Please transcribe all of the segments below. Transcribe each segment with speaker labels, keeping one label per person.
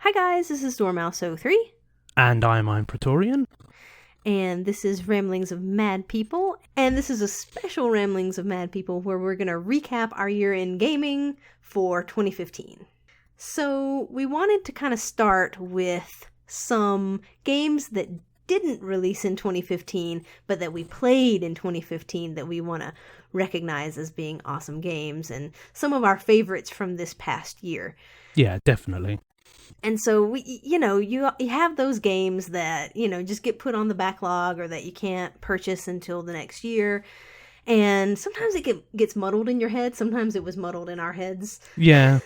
Speaker 1: Hi guys, this is Dormouse03,
Speaker 2: And I'm Praetorian.
Speaker 1: and this is Ramblings of Mad People, and this is a special Ramblings of Mad People where we're going to recap our year in gaming for 2015. So we wanted to kind of start with some games that didn't release in 2015, but that we played in 2015 that we want to recognize as being awesome games, and some of our favorites from this past year.
Speaker 2: Yeah, definitely.
Speaker 1: And so you have those games that, just get put on the backlog or that you can't purchase until the next year. And sometimes it gets muddled in your head. Sometimes it was muddled in our heads.
Speaker 2: Yeah,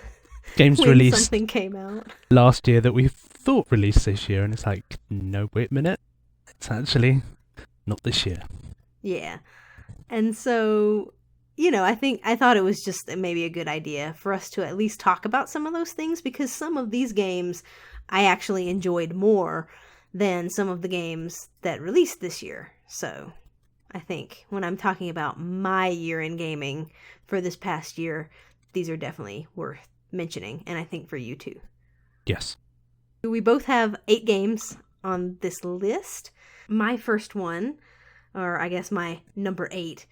Speaker 2: games
Speaker 1: when
Speaker 2: released
Speaker 1: something came out
Speaker 2: last year that we thought released this year, and it's like, no, wait a minute. It's actually not this year.
Speaker 1: Yeah. And so, I thought it was just maybe a good idea for us to at least talk about some of those things, because some of these games I actually enjoyed more than some of the games that released this year. So I think when I'm talking about my year in gaming for this past year, these are definitely worth mentioning, and I think for you too.
Speaker 2: Yes.
Speaker 1: We both have 8 games on this list. My first one, or I guess my number 8,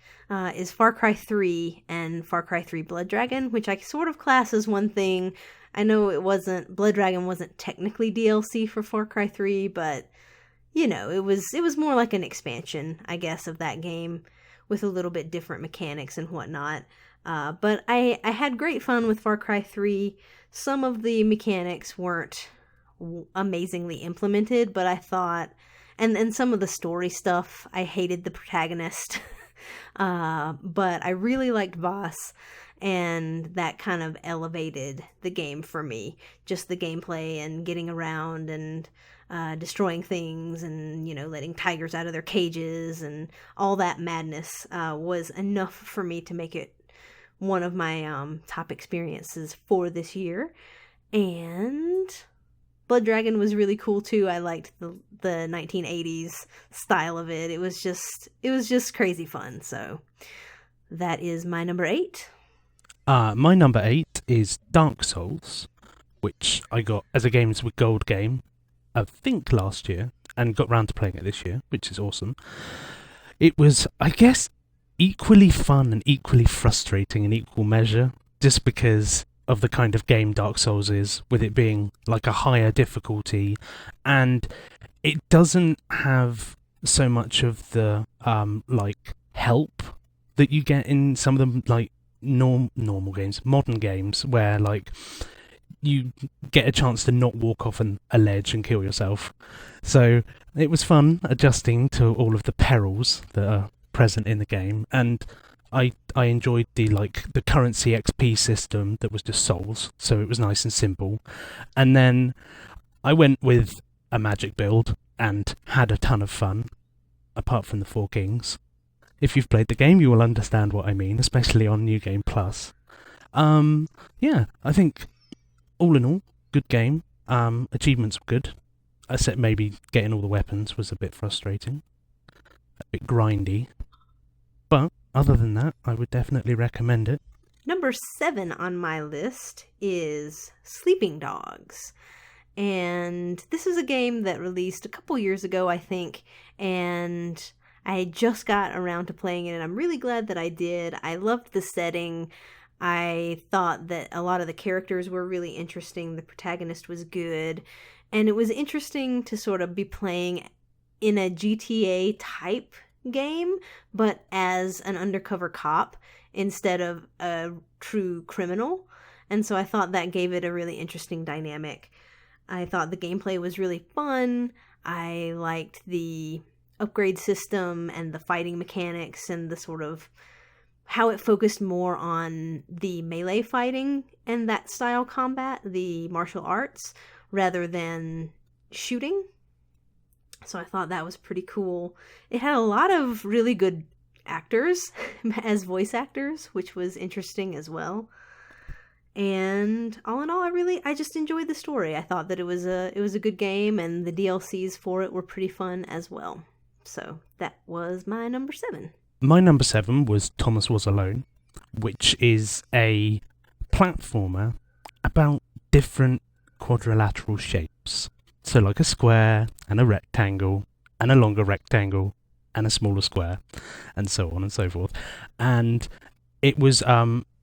Speaker 1: is Far Cry 3 and Far Cry 3 Blood Dragon, which I sort of class as one thing. I know Blood Dragon wasn't technically DLC for Far Cry 3, but, it was more like an expansion, I guess, of that game with a little bit different mechanics and whatnot. But I had great fun with Far Cry 3. Some of the mechanics weren't amazingly implemented, but I thought... And some of the story stuff, I hated the protagonist. But I really liked Voss, and that kind of elevated the game for me. Just the gameplay and getting around and destroying things and, letting tigers out of their cages and all that madness was enough for me to make it one of my top experiences for this year. And Blood Dragon was really cool too. I liked the 1980s style of it. It was just crazy fun. So that is my number 8.
Speaker 2: My number 8 is Dark Souls, which I got as a Games with Gold game, I think last year, and got round to playing it this year, which is awesome. It was, I guess, equally fun and equally frustrating in equal measure, just because of the kind of game Dark Souls is, with it being like a higher difficulty, and it doesn't have so much of the help that you get in some of them like normal games, modern games, where like you get a chance to not walk off a ledge and kill yourself. So it was fun adjusting to all of the perils that are present in the game, and I enjoyed the currency XP system that was just souls, so it was nice and simple. And then I went with a magic build and had a ton of fun, apart from the 4 kings. If you've played the game, you will understand what I mean, especially on New Game Plus. Yeah, I think all in all, good game. Achievements were good, except maybe getting all the weapons was a bit frustrating, a bit grindy, but other than that, I would definitely recommend it.
Speaker 1: Number 7 on my list is Sleeping Dogs. And this is a game that released a couple years ago, I think, and I just got around to playing it, and I'm really glad that I did. I loved the setting. I thought that a lot of the characters were really interesting. The protagonist was good. And it was interesting to sort of be playing in a GTA type game, but as an undercover cop instead of a true criminal. And so I thought that gave it a really interesting dynamic. I thought the gameplay was really fun. I liked the upgrade system and the fighting mechanics and the sort of how it focused more on the melee fighting and that style combat, the martial arts, rather than shooting. So I thought that was pretty cool. It had a lot of really good actors as voice actors, which was interesting as well. And all in all, I just enjoyed the story. I thought that it was a good game, and the DLCs for it were pretty fun as well. So that was my number 7.
Speaker 2: My number 7 was Thomas Was Alone, which is a platformer about different quadrilateral shapes. So like a square and a rectangle and a longer rectangle and a smaller square and so on and so forth. And it was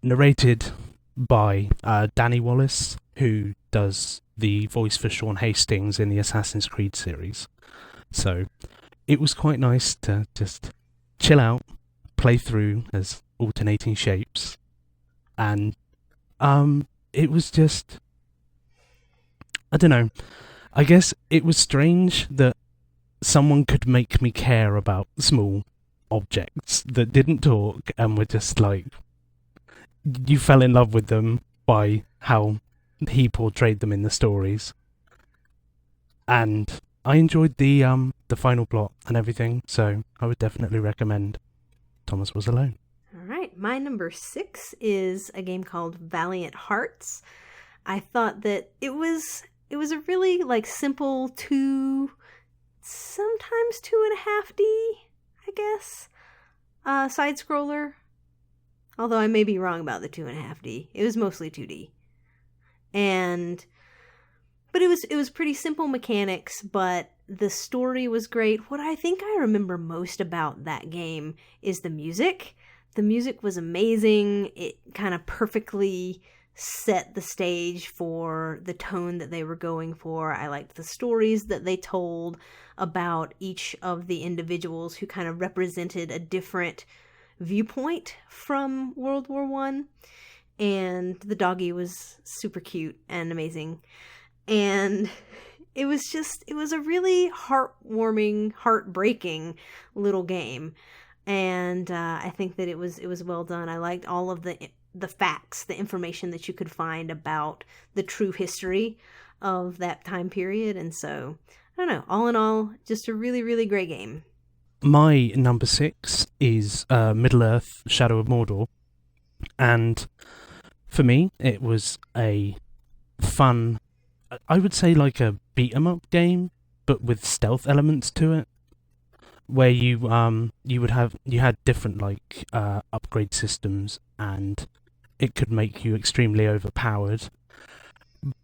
Speaker 2: narrated by Danny Wallace, who does the voice for Sean Hastings in the Assassin's Creed series. So it was quite nice to just chill out, play through as alternating shapes, and it was just, I don't know, I guess it was strange that someone could make me care about small objects that didn't talk and were just like, you fell in love with them by how he portrayed them in the stories. And I enjoyed the final plot and everything, so I would definitely recommend Thomas Was Alone.
Speaker 1: All right, my number 6 is a game called Valiant Hearts. I thought that it was a really like simple sometimes 2.5D, I guess, side scroller. Although I may be wrong about the 2.5D. It was mostly 2D. But it was pretty simple mechanics, but the story was great. What I think I remember most about that game is the music. The music was amazing. It kind of perfectly set the stage for the tone that they were going for. I liked the stories that they told about each of the individuals who kind of represented a different viewpoint from World War I. And the doggy was super cute and amazing. And it was a really heartwarming, heartbreaking little game. And I think that it was well done. I liked all of the facts, the information that you could find about the true history of that time period. And so, I don't know, all in all, just a really, really great game.
Speaker 2: My number 6 is Middle-earth: Shadow of Mordor. And for me, it was a fun, I would say like a beat-em-up game, but with stealth elements to it, where you had different like upgrade systems, and it could make you extremely overpowered,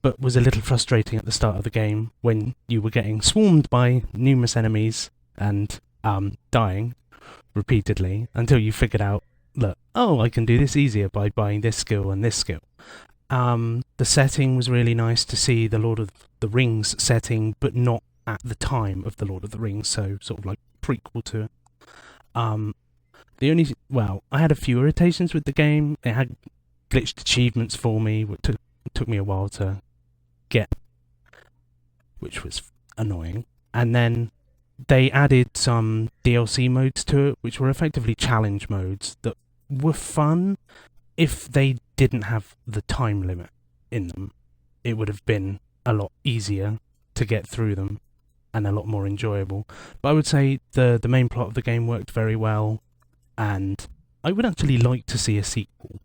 Speaker 2: but was a little frustrating at the start of the game when you were getting swarmed by numerous enemies and dying repeatedly until you figured out that, oh, I can do this easier by buying this skill and this skill. The setting was really nice to see the Lord of the Rings setting, but not at the time of the Lord of the Rings, so sort of like prequel to it. I had a few irritations with the game. It had glitched achievements for me, which took me a while to get, which was annoying. And then they added some DLC modes to it, which were effectively challenge modes that were fun. If they didn't have the time limit in them, it would have been a lot easier to get through them and a lot more enjoyable. But I would say the main plot of the game worked very well, and I would actually like to see a sequel.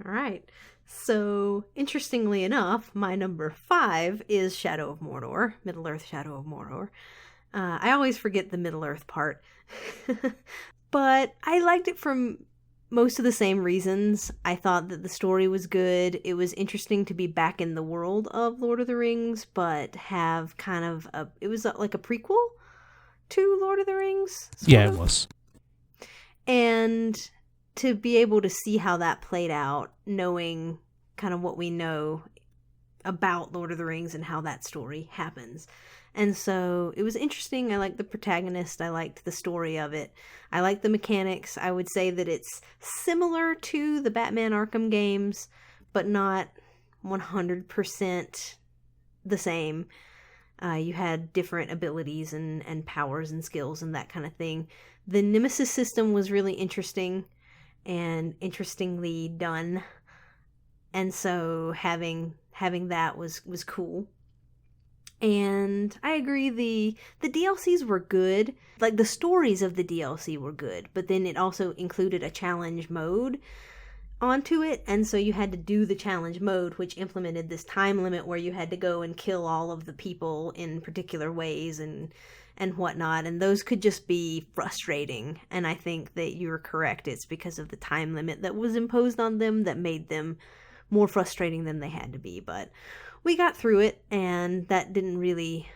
Speaker 1: All right. So, interestingly enough, my number 5 is Shadow of Mordor, Middle-earth: Shadow of Mordor. I always forget the Middle-earth part. But I liked it from most of the same reasons. I thought that the story was good. It was interesting to be back in the world of Lord of the Rings, but have kind of it was like a prequel to Lord of the Rings.
Speaker 2: Yeah, it was.
Speaker 1: And to be able to see how that played out, knowing kind of what we know about Lord of the Rings and how that story happens. And so it was interesting. I liked the protagonist. I liked the story of it. I liked the mechanics. I would say that it's similar to the Batman Arkham games, but not 100% the same. You had different abilities and powers and skills and that kind of thing. The Nemesis system was really interesting and interestingly done. And so having that was cool. And I agree, the DLCs were good. Like, the stories of the DLC were good, but then it also included a challenge mode onto it, and so you had to do the challenge mode, which implemented this time limit where you had to go and kill all of the people in particular ways and whatnot, and those could just be frustrating. And I think that you're correct, it's because of the time limit that was imposed on them that made them more frustrating than they had to be. But we got through it, and that didn't really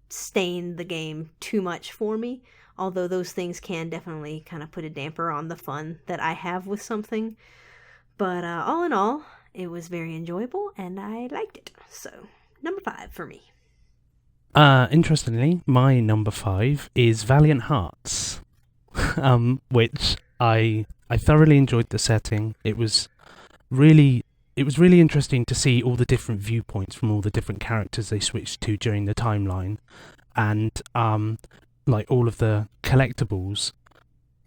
Speaker 1: stain the game too much for me. Although those things can definitely kind of put a damper on the fun that I have with something. But all in all, it was very enjoyable, and I liked it. So, number 5 for me.
Speaker 2: Interestingly, my number 5 is Valiant Hearts, which I thoroughly enjoyed the setting. It was really interesting to see all the different viewpoints from all the different characters they switched to during the timeline, and like all of the collectibles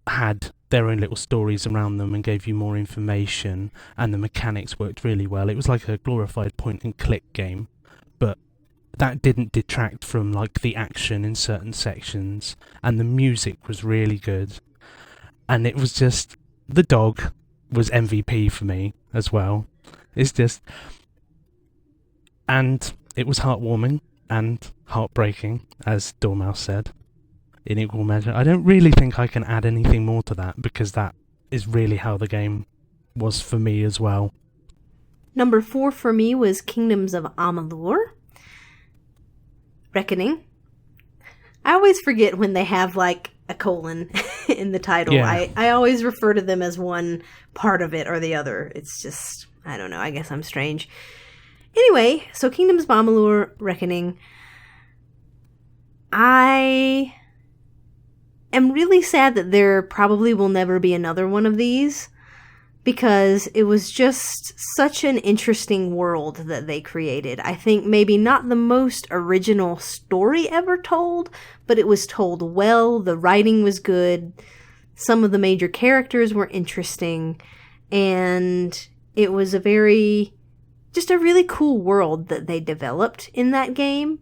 Speaker 2: had their own little stories around them and gave you more information, and the mechanics worked really well. It was like a glorified point and click game, but that didn't detract from like the action in certain sections, and the music was really good. And it was just, the dog was MVP for me as well. It's just, and it was heartwarming and heartbreaking, as Dormouse said, in equal measure. I don't really think I can add anything more to that, because that is really how the game was for me as well.
Speaker 1: Number 4 for me was Kingdoms of Amalur: Reckoning. I always forget when they have like a colon in the title.
Speaker 2: Yeah.
Speaker 1: I always refer to them as one part of it or the other. It's just, I don't know, I guess I'm strange. Anyway, so Kingdoms of Amalur: Reckoning. I am really sad that there probably will never be another one of these, because it was just such an interesting world that they created. I think maybe not the most original story ever told, but it was told well. The writing was good. Some of the major characters were interesting, and it was just a really cool world that they developed in that game.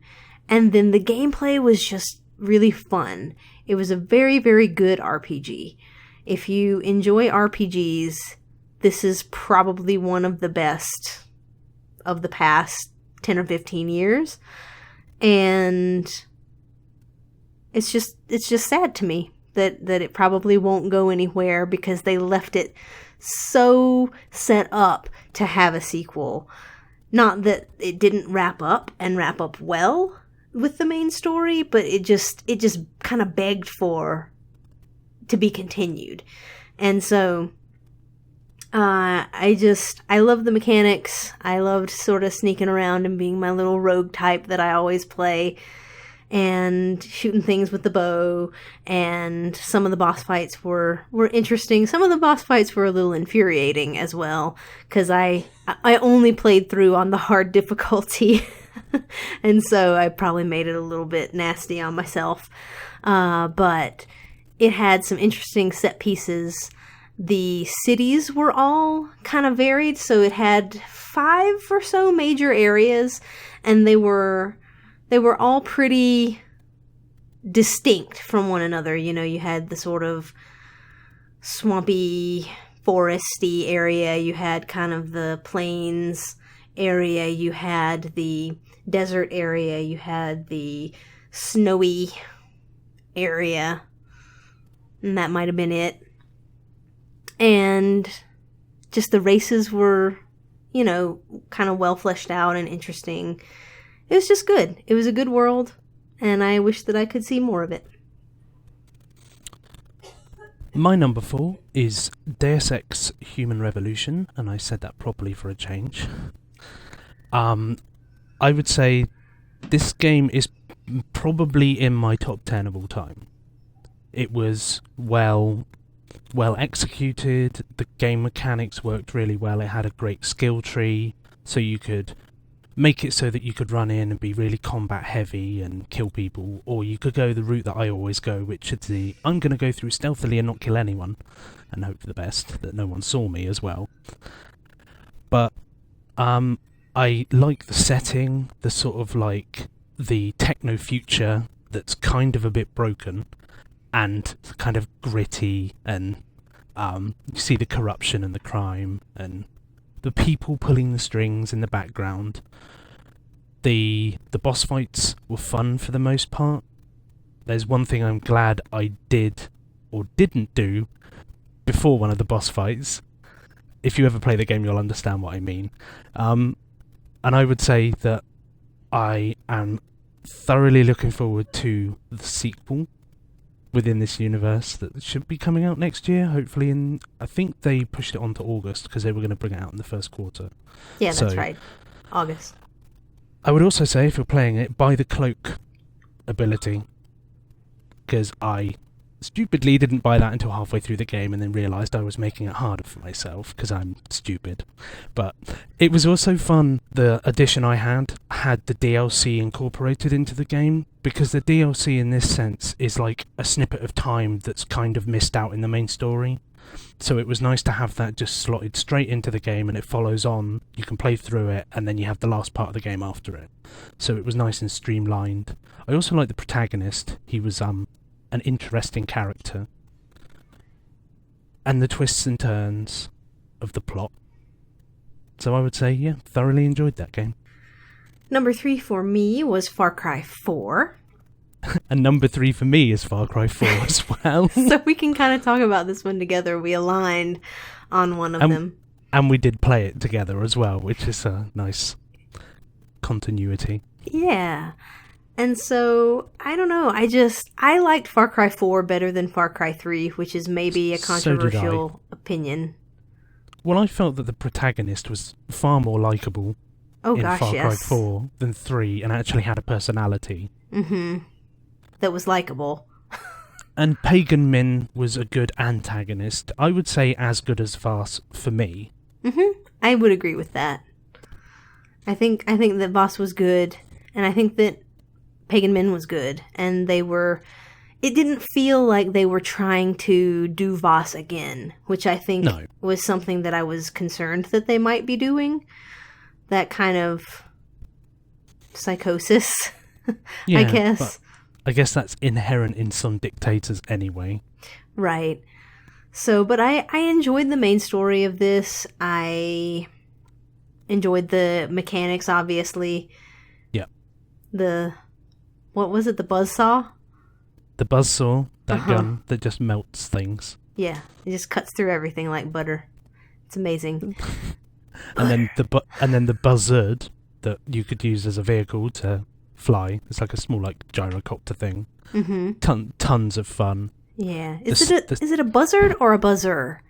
Speaker 1: And then the gameplay was just really fun. It was a very, very good RPG. If you enjoy RPGs, this is probably one of the best of the past 10 or 15 years. And it's just sad to me that it probably won't go anywhere, because they left it so set up to have a sequel. Not that it didn't wrap up well with the main story, but it just kind of begged to be continued. And so I love the mechanics. I loved sort of sneaking around and being my little rogue type that I always play, and shooting things with the bow. And some of the boss fights were interesting. Some of the boss fights were a little infuriating as well, because I only played through on the hard difficulty. And so I probably made it a little bit nasty on myself. But it had some interesting set pieces. The cities were all kind of varied, so it had 5 or so major areas, and they were all pretty distinct from one another. You know, you had the sort of swampy, foresty area, you had kind of the plains area, you had the desert area, you had the snowy area, and that might have been it. And just the races were, you know, kind of well fleshed out and interesting. It was just good. It was a good world, and I wish that I could see more of it.
Speaker 2: My number 4 is Deus Ex Human Revolution, and I said that properly for a change. I would say this game is probably in my top 10 of all time. It was well executed. The game mechanics worked really well. It had a great skill tree, so you could make it so that you could run in and be really combat heavy and kill people, or you could go the route that I always go, which is I'm going to go through stealthily and not kill anyone, and hope for the best that no one saw me as well. But I like the setting, the sort of like the techno future that's kind of a bit broken and kind of gritty, and you see the corruption and the crime and the people pulling the strings in the background. The boss fights were fun for the most part. There's one thing I'm glad I did or didn't do before one of the boss fights, if you ever play the game, you'll understand what I mean. And I would say that I am thoroughly looking forward to the sequel within this universe that should be coming out next year, hopefully. I think they pushed it on to August because they were going to bring it out in the first quarter.
Speaker 1: Yeah, that's right. August.
Speaker 2: I would also say, if you're playing it, buy the cloak ability, because I stupidly didn't buy that until halfway through the game and then realised I was making it harder for myself because I'm stupid. But it was also fun. The edition I had the DLC incorporated into the game, because the DLC in this sense is like a snippet of time that's kind of missed out in the main story. So it was nice to have that just slotted straight into the game, and it follows on. You can play through it, and then you have the last part of the game after it. So it was nice and streamlined. I also like the protagonist. He was an interesting character. And the twists and turns of the plot. So I would say, yeah, thoroughly enjoyed that game.
Speaker 1: Number 3 for me was Far Cry 4.
Speaker 2: And number 3 for me is Far Cry 4 as well.
Speaker 1: So we can kind of talk about this one together. We aligned on one of them.
Speaker 2: And we did play it together as well, which is a nice continuity.
Speaker 1: Yeah. And so, I don't know, I liked Far Cry 4 better than Far Cry 3, which is maybe a controversial opinion.
Speaker 2: Well, I felt that the protagonist was far more likeable in Far Cry 4 than 3, and actually had a personality.
Speaker 1: Mm-hmm. That was likable.
Speaker 2: And Pagan Min was a good antagonist. I would say as good as Voss for me.
Speaker 1: Mm-hmm. I would agree with that. I think that Voss was good, and I think that Pagan Min was good, and it didn't feel like they were trying to do Voss again, which I think was something that I was concerned that they might be doing. That kind of psychosis,
Speaker 2: yeah,
Speaker 1: I guess.
Speaker 2: I guess that's inherent in some dictators anyway.
Speaker 1: Right. So, but I enjoyed the main story of this. I enjoyed the mechanics, obviously.
Speaker 2: Yeah.
Speaker 1: What was it? The buzzsaw?
Speaker 2: The buzzsaw, that gun that just melts things.
Speaker 1: Yeah, it just cuts through everything like butter. It's amazing.
Speaker 2: And then the buzzard that you could use as a vehicle to fly. It's like a small gyrocopter thing. Mm-hmm. Tons of fun.
Speaker 1: Yeah. Is it a buzzard or a buzzer?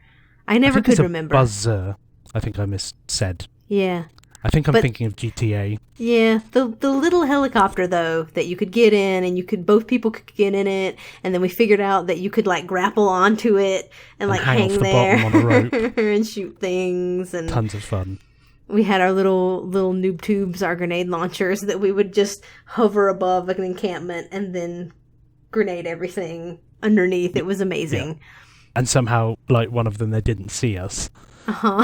Speaker 1: I never could remember.
Speaker 2: Buzzer. I think I missaid.
Speaker 1: Yeah.
Speaker 2: I think I'm thinking of GTA.
Speaker 1: Yeah, the little helicopter though that you could get in, and both people could get in it, and then we figured out that you could grapple onto it and hang
Speaker 2: off the
Speaker 1: there
Speaker 2: bottom on a rope
Speaker 1: and shoot things, and
Speaker 2: tons of fun.
Speaker 1: We had our little noob tubes, our grenade launchers that we would just hover above an encampment and then grenade everything underneath. It was amazing.
Speaker 2: Yeah. And somehow, one of them, they didn't see us.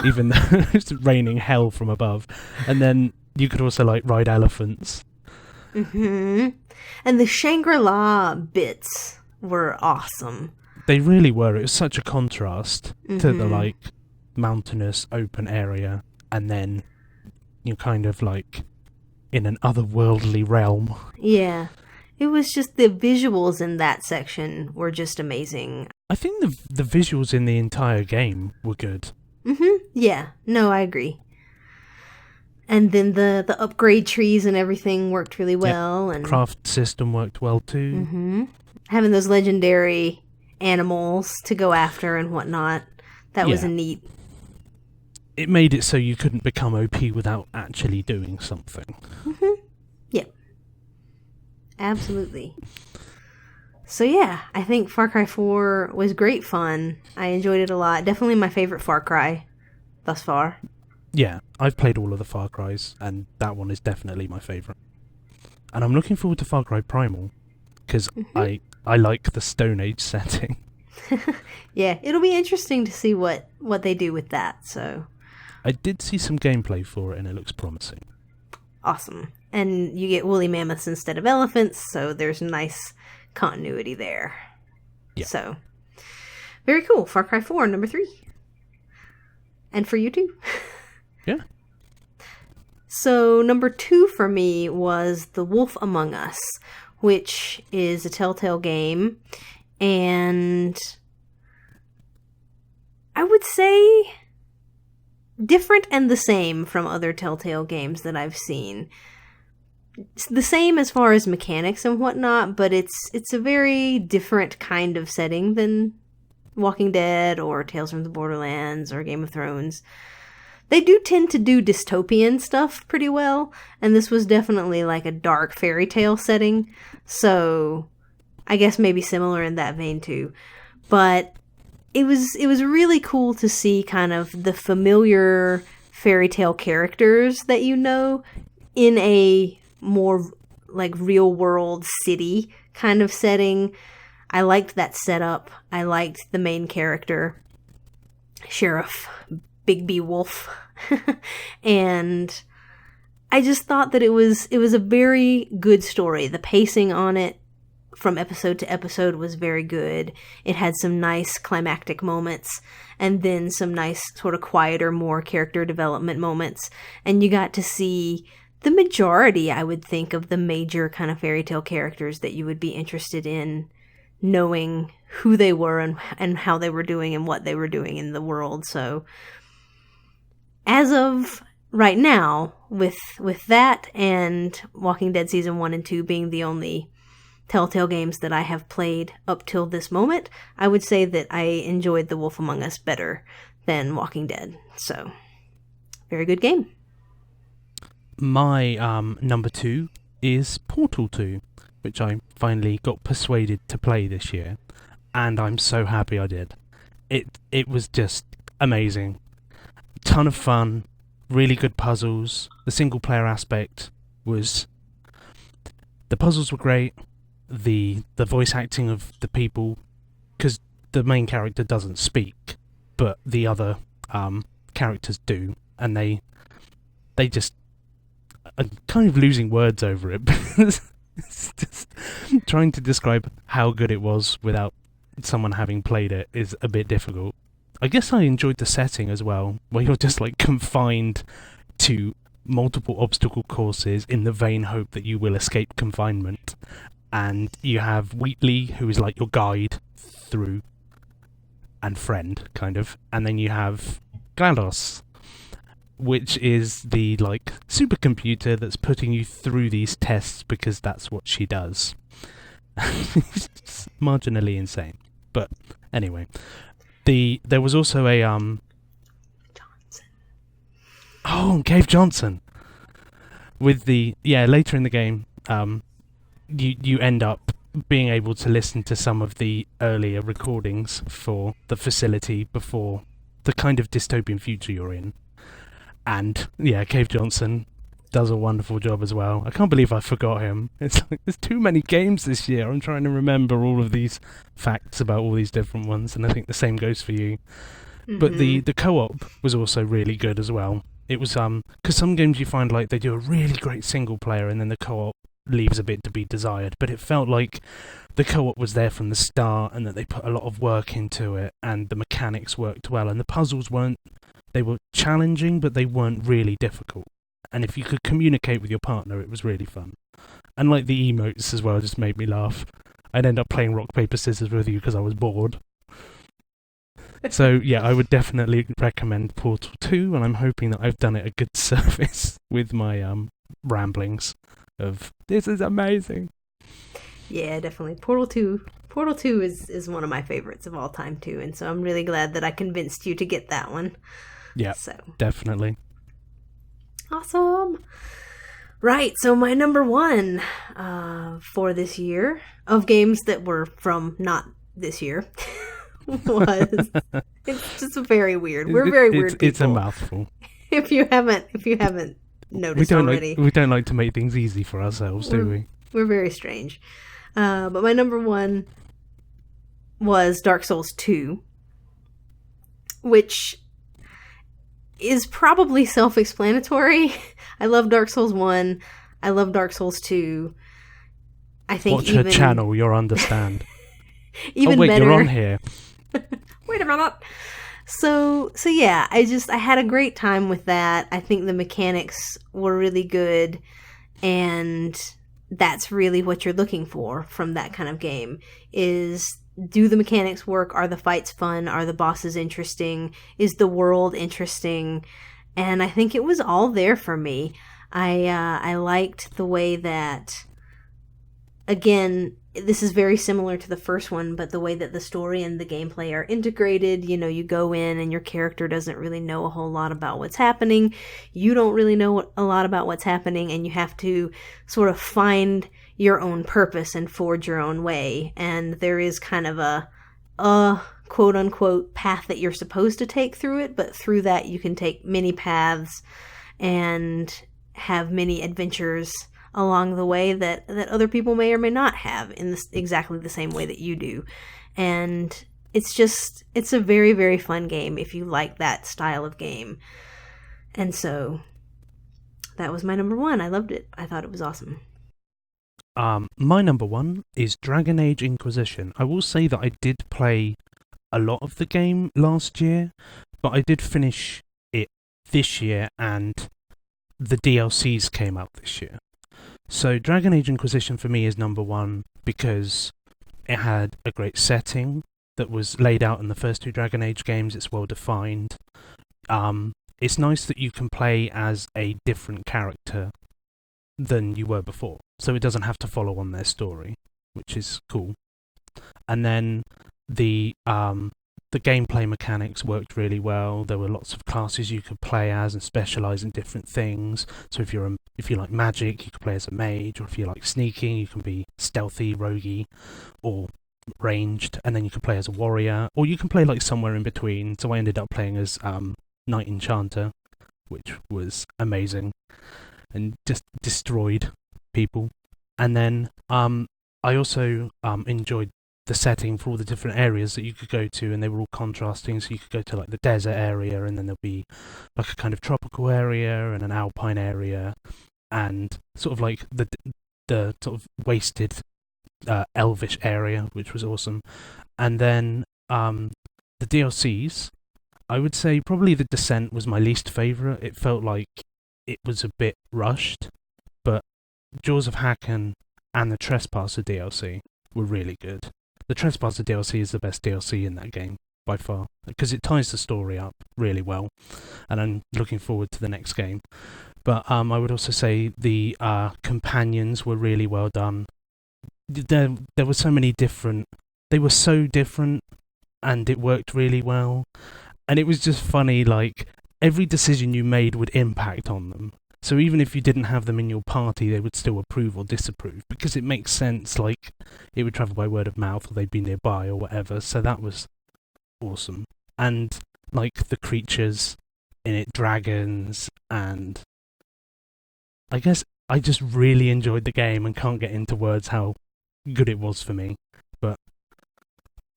Speaker 2: Even though it was raining hell from above. And then you could also ride elephants.
Speaker 1: Mm-hmm. And the Shangri-La bits were awesome.
Speaker 2: They really were. It was such a contrast to the mountainous open area, and then you're kind of in an otherworldly realm. Yeah.
Speaker 1: It was just the visuals in that section were just amazing.
Speaker 2: I think the visuals in the entire game were good.
Speaker 1: Mm-hmm. Yeah. No, I agree. And then the upgrade trees and everything worked really well.
Speaker 2: Yep.
Speaker 1: And
Speaker 2: craft system worked well too.
Speaker 1: Mm-hmm. Having those legendary animals to go after and whatnot. That was a neat.
Speaker 2: It made it so you couldn't become OP without actually doing something.
Speaker 1: Mm-hmm. Yep. Absolutely. So yeah, I think Far Cry 4 was great fun. I enjoyed it a lot. Definitely my favorite Far Cry thus far.
Speaker 2: Yeah, I've played all of the Far Crys, and that one is definitely my favourite. And I'm looking forward to Far Cry Primal, because I like the Stone Age setting.
Speaker 1: Yeah, it'll be interesting to see what they do with that, so...
Speaker 2: I did see some gameplay for it, and it looks promising.
Speaker 1: Awesome. And you get woolly mammoths instead of elephants, so there's nice continuity there.
Speaker 2: Yeah.
Speaker 1: So, very cool. Far Cry 4, number 3. And for you too.
Speaker 2: Yeah.
Speaker 1: So, number 2 for me was The Wolf Among Us, which is a Telltale game. And I would say different and the same from other Telltale games that I've seen. It's the same as far as mechanics and whatnot, but it's a very different kind of setting than Walking Dead or Tales from the Borderlands or Game of Thrones. They do tend to do dystopian stuff pretty well, and this was definitely like a dark fairy tale setting, so I guess maybe similar in that vein too. But it was really cool to see kind of the familiar fairy tale characters that you know in a more like real world city kind of setting. I liked that setup. I liked the main character, Sheriff Big B Wolf. And I just thought that it was a very good story. The pacing on it from episode to episode was very good. It had some nice climactic moments and then some nice sort of quieter, more character development moments. And you got to see the majority, I would think, of the major kind of fairy tale characters that you would be interested in knowing who they were and how they were doing and what they were doing in the world. So as of right now, with that and Walking Dead Season 1 and 2 being the only Telltale games that I have played up till this moment, I would say that I enjoyed The Wolf Among Us better than Walking Dead. So, very good game.
Speaker 2: My number 2 is Portal 2, which I finally got persuaded to play this year, and I'm so happy I did. It was just amazing. Ton of fun, really good puzzles. The single player aspect was... The puzzles were great. The voice acting of the people, because the main character doesn't speak, but the other characters do, and they just are kind of losing words over it. It's just trying to describe how good it was without someone having played it is a bit difficult. I guess I enjoyed the setting as well, where you're just like confined to multiple obstacle courses in the vain hope that you will escape confinement. And you have Wheatley, who is like your guide through and friend, kind of. And then you have GLaDOS, which is the like supercomputer that's putting you through these tests because that's what she does. It's marginally insane. But anyway, there was also a Johnson. Oh, Cave Johnson. With the later in the game, you end up being able to listen to some of the earlier recordings for the facility before the kind of dystopian future you're in. And yeah, Cave Johnson does a wonderful job as well. I can't believe I forgot him. It's like there's too many games this year. I'm trying to remember all of these facts about all these different ones, and I think the same goes for you. Mm-hmm. But the co-op was also really good as well. It was because some games you find like they do a really great single player and then the co-op leaves a bit to be desired, but it felt like the co-op was there from the start and that they put a lot of work into it and the mechanics worked well and the puzzles they were challenging, but they weren't really difficult. And if you could communicate with your partner, it was really fun. And like the emotes as well just made me laugh. I'd end up playing rock, paper, scissors with you because I was bored. So yeah, I would definitely recommend Portal 2, and I'm hoping that I've done it a good service with my ramblings of this is amazing.
Speaker 1: Yeah, definitely. Portal 2 is one of my favorites of all time too, and so I'm really glad that I convinced you to get that one.
Speaker 2: Yeah, so definitely.
Speaker 1: Awesome. Right, so my number 1 for this year of games that were from not this year was it's just very weird. We're very weird people.
Speaker 2: It's a mouthful.
Speaker 1: If you haven't noticed already.
Speaker 2: We don't like to make things easy for ourselves, do we?
Speaker 1: We're very strange. But my number 1 was Dark Souls 2, which is probably self-explanatory. I love Dark Souls 1. I love Dark Souls 2. I think
Speaker 2: watch her channel, you'll understand.
Speaker 1: Even
Speaker 2: wait,
Speaker 1: better.
Speaker 2: You're on here.
Speaker 1: Wait a minute. So yeah, I had a great time with that. I think the mechanics were really good, and that's really what you're looking for from that kind of game is, do the mechanics work? Are the fights fun? Are the bosses interesting? Is the world interesting? and I think it was all there for me. I liked the way that, again, this is very similar to the first one, but the way that the story and the gameplay are integrated. You know, you go in and your character doesn't really know a whole lot about what's happening. You don't really know a lot about what's happening, and you have to sort of find your own purpose and forge your own way. And there is kind of a quote unquote path that you're supposed to take through it, but through that you can take many paths and have many adventures along the way that other people may or may not have in exactly the same way that you do. And it's a very, very fun game if you like that style of game. And so that was my number one. I loved it. I thought it was awesome.
Speaker 2: My number one is Dragon Age Inquisition. I will say that I did play a lot of the game last year, but I did finish it this year, and the DLCs came out this year. So Dragon Age Inquisition for me is number one because it had a great setting that was laid out in the first two Dragon Age games. It's well defined. It's nice that you can play as a different character than you were before, so it doesn't have to follow on their story, which is cool. And then the gameplay mechanics worked really well. There were lots of classes you could play as and specialize in different things. So if you like magic, you could play as a mage, or if you like sneaking, you can be stealthy, roguey, or ranged, and then you can play as a warrior, or you can play like somewhere in between. So I ended up playing as Knight Enchanter, which was amazing and just destroyed people. And then I also enjoyed the setting for all the different areas that you could go to, and they were all contrasting. So you could go to like the desert area, and then there'll be like a kind of tropical area and an alpine area, and sort of like the sort of wasted elvish area, which was awesome. And then the DLCs, I would say probably the Descent was my least favourite. It felt like it was a bit rushed, but Jaws of Hacken and the Trespasser DLC were really good. The Trespasser DLC is the best DLC in that game, by far, because it ties the story up really well, and I'm looking forward to the next game. But I would also say the companions were really well done. There were so many different... They were so different, and it worked really well. And it was just funny, like, every decision you made would impact on them. So even if you didn't have them in your party, they would still approve or disapprove, because it makes sense, like, it would travel by word of mouth, or they'd be nearby, or whatever, so that was awesome. And, like, the creatures in it, dragons, and I guess I just really enjoyed the game and can't get into words how good it was for me, but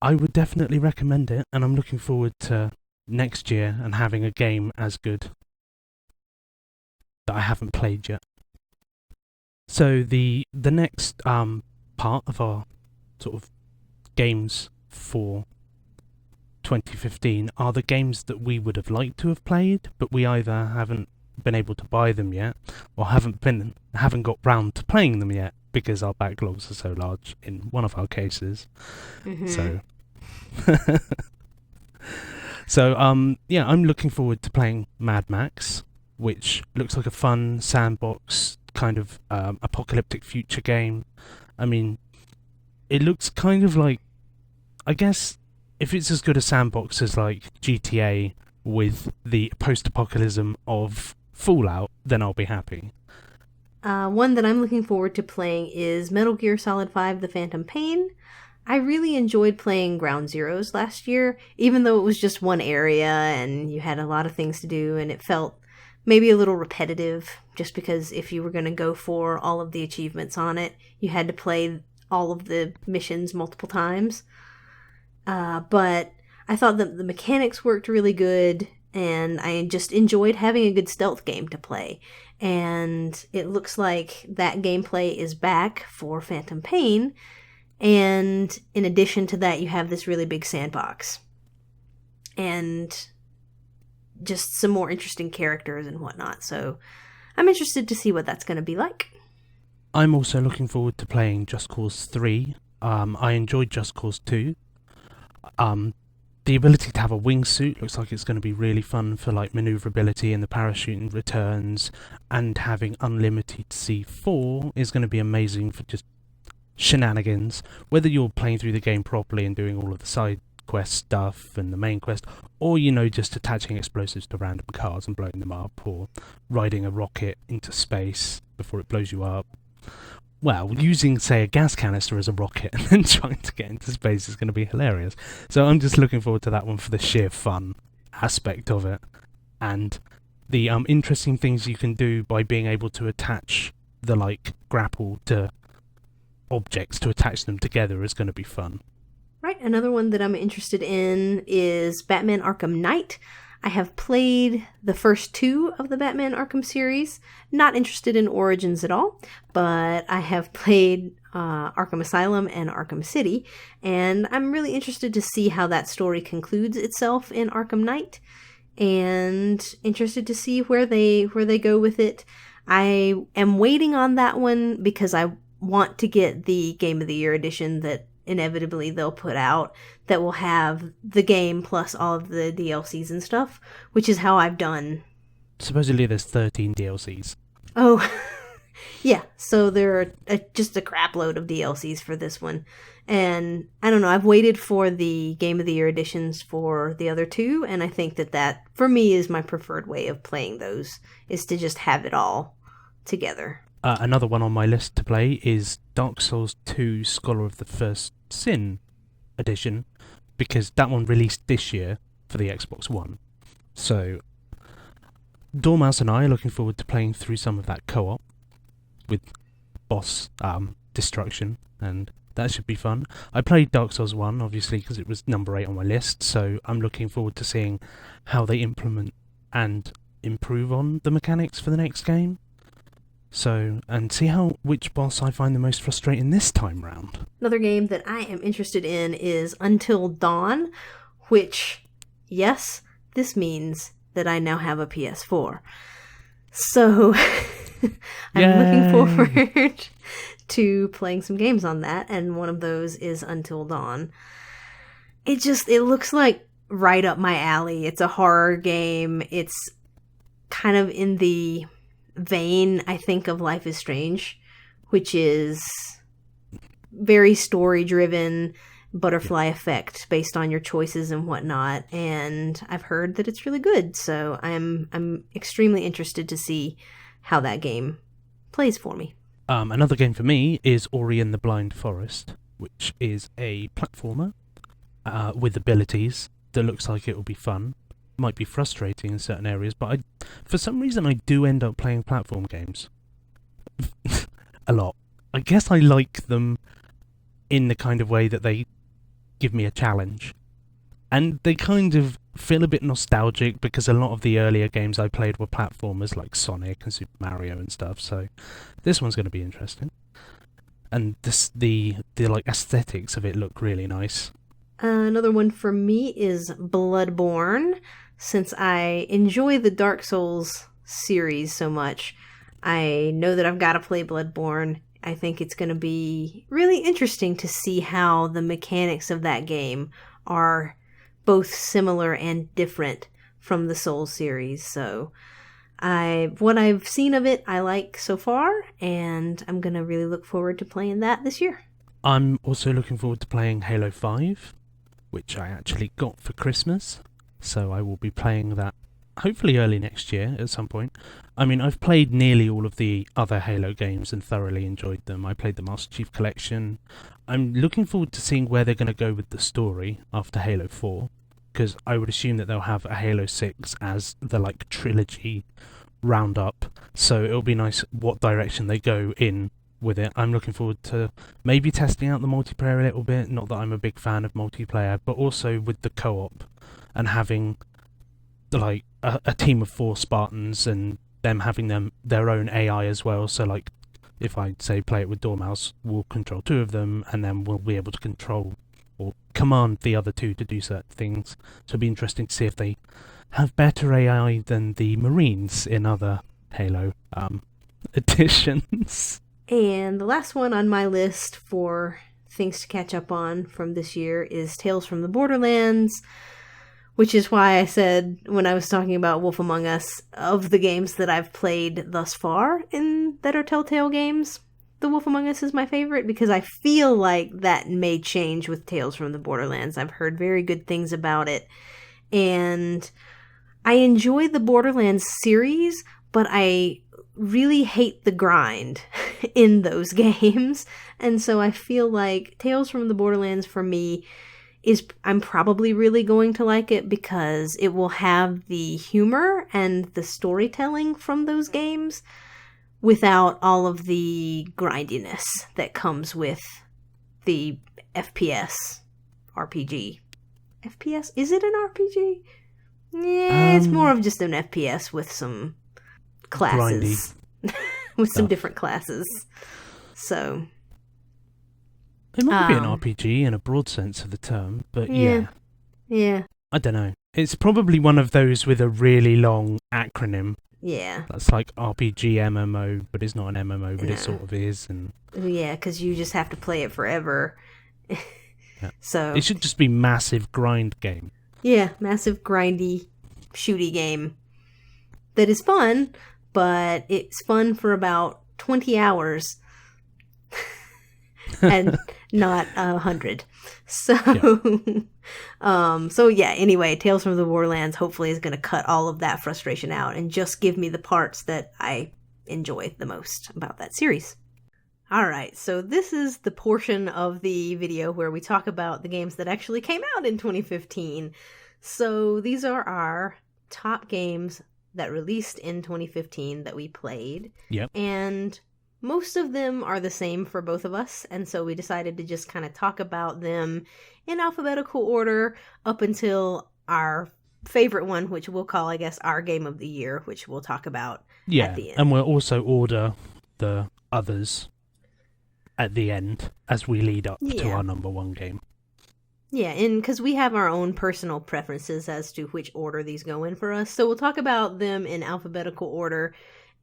Speaker 2: I would definitely recommend it, and I'm looking forward to next year and having a game as good that I haven't played yet. So the next part of our sort of games for 2015 are the games that we would have liked to have played, but we either haven't been able to buy them yet, or haven't got round to playing them yet because our backlogs are so large in one of our cases. Mm-hmm. So yeah, I'm looking forward to playing Mad Max, which looks like a fun sandbox kind of apocalyptic future game. I mean, it looks kind of like, I guess, if it's as good a sandbox as like GTA with the post-apocalypse of Fallout, then I'll be happy.
Speaker 1: One that I'm looking forward to playing is Metal Gear Solid 5: The Phantom Pain. I really enjoyed playing Ground Zeroes last year, even though it was just one area and you had a lot of things to do, and it felt maybe a little repetitive, just because if you were going to go for all of the achievements on it, you had to play all of the missions multiple times. But I thought that the mechanics worked really good, and I just enjoyed having a good stealth game to play. And it looks like that gameplay is back for Phantom Pain, and in addition to that, you have this really big sandbox. And just some more interesting characters and whatnot. So I'm interested to see what that's going to be like.
Speaker 2: I'm also looking forward to playing Just Cause 3. I enjoyed Just Cause 2. The ability to have a wingsuit looks like it's going to be really fun for like maneuverability and the parachuting returns, and having unlimited C4 is going to be amazing for just shenanigans, whether you're playing through the game properly and doing all of the side quest stuff and the main quest, or just attaching explosives to random cars and blowing them up, or riding a rocket into space before it blows you up. Well, using, say, a gas canister as a rocket and then trying to get into space is going to be hilarious. So I'm just looking forward to that one for the sheer fun aspect of it, and the interesting things you can do by being able to attach the grapple to objects to attach them together is going to be fun.
Speaker 1: Right, another one that I'm interested in is Batman Arkham Knight. I have played the first 2 of the Batman Arkham series. Not interested in Origins at all, but I have played Arkham Asylum and Arkham City, and I'm really interested to see how that story concludes itself in Arkham Knight, and interested to see where they go with it. I am waiting on that one because I want to get the Game of the Year edition that inevitably they'll put out, that will have the game plus all of the DLCs and stuff, which is how I've done.
Speaker 2: Supposedly there's 13 DLCs.
Speaker 1: Oh, yeah, so there are just a crap load of DLCs for this one. And I don't know, I've waited for the Game of the Year editions for the other 2, and I think that for me is my preferred way of playing those, is to just have it all together.
Speaker 2: Another one on my list to play is Dark Souls 2 Scholar of the First Sin edition, because that one released this year for the Xbox One. So, Dormouse and I are looking forward to playing through some of that co-op with boss destruction, and that should be fun. I played Dark Souls 1, obviously, because it was number 8 on my list, so I'm looking forward to seeing how they implement and improve on the mechanics for the next game. So, and see which boss I find the most frustrating this time round.
Speaker 1: Another game that I am interested in is Until Dawn, which, yes, this means that I now have a PS4. So, I'm looking forward to playing some games on that, and one of those is Until Dawn. It looks like right up my alley. It's a horror game. It's kind of in the vein, I think, of Life is Strange, which is very story driven, butterfly effect based on your choices and whatnot, and I've heard that it's really good, so I'm extremely interested to see how that game plays for me.
Speaker 2: Another game for me is Ori and the Blind Forest, which is a platformer with abilities that looks like it will be fun. Might be frustrating in certain areas, but for some reason I do end up playing platform games a lot. I guess I like them in the kind of way that they give me a challenge, and they kind of feel a bit nostalgic because a lot of the earlier games I played were platformers like Sonic and Super Mario and stuff, so this one's going to be interesting, and the aesthetics of it look really nice.
Speaker 1: Another one for me is Bloodborne. Since I enjoy the Dark Souls series so much, I know that I've got to play Bloodborne. I think it's going to be really interesting to see how the mechanics of that game are both similar and different from the Souls series. So, what I've seen of it, I like so far, and I'm going to really look forward to playing that this year.
Speaker 2: I'm also looking forward to playing Halo 5, which I actually got for Christmas. So I will be playing that hopefully early next year at some point. I mean, I've played nearly all of the other Halo games and thoroughly enjoyed them. I played the Master Chief Collection. I'm looking forward to seeing where they're going to go with the story after Halo 4, because I would assume that they'll have a Halo 6 as the trilogy roundup. So it'll be nice what direction they go in with it. I'm looking forward to maybe testing out the multiplayer a little bit. Not that I'm a big fan of multiplayer, but also with the co-op and having a team of 4 Spartans and them having their own AI as well. So if I say play it with Dormouse, we'll control 2 of them, and then we'll be able to control or command the other 2 to do certain things. So it'll be interesting to see if they have better AI than the Marines in other Halo editions.
Speaker 1: And the last one on my list for things to catch up on from this year is Tales from the Borderlands, which is why I said when I was talking about Wolf Among Us, of the games that I've played thus far that are Telltale games, The Wolf Among Us is my favorite, because I feel like that may change with Tales from the Borderlands. I've heard very good things about it, and I enjoy the Borderlands series, but I really hate the grind in those games, and so I feel like Tales from the Borderlands for me I'm probably really going to like it because it will have the humor and the storytelling from those games without all of the grindiness that comes with the FPS RPG. FPS? Is it an RPG? Yeah, it's more of just an FPS with some classes. With some different classes. So
Speaker 2: it might be an RPG in a broad sense of the term, but yeah. I don't know. It's probably one of those with a really long acronym.
Speaker 1: Yeah.
Speaker 2: That's like RPG MMO, but it's not an MMO, but it sort of is. And
Speaker 1: yeah, because you just have to play it forever. So
Speaker 2: it should just be massive grind game.
Speaker 1: Yeah, massive grindy, shooty game that is fun, but it's fun for about 20 hours. And not 100. So, anyway, Tales from the Borderlands hopefully is going to cut all of that frustration out and just give me the parts that I enjoy the most about that series. Alright, so this is the portion of the video where we talk about the games that actually came out in 2015. So these are our top games that released in 2015 that we played.
Speaker 2: Yep.
Speaker 1: And most of them are the same for both of us, and so we decided to just kind of talk about them in alphabetical order up until our favorite one, which we'll call, I guess, our game of the year, which we'll talk about at the end.
Speaker 2: And we'll also order the others at the end as we lead up to our number one game.
Speaker 1: Yeah, and because we have our own personal preferences as to which order these go in for us, so we'll talk about them in alphabetical order,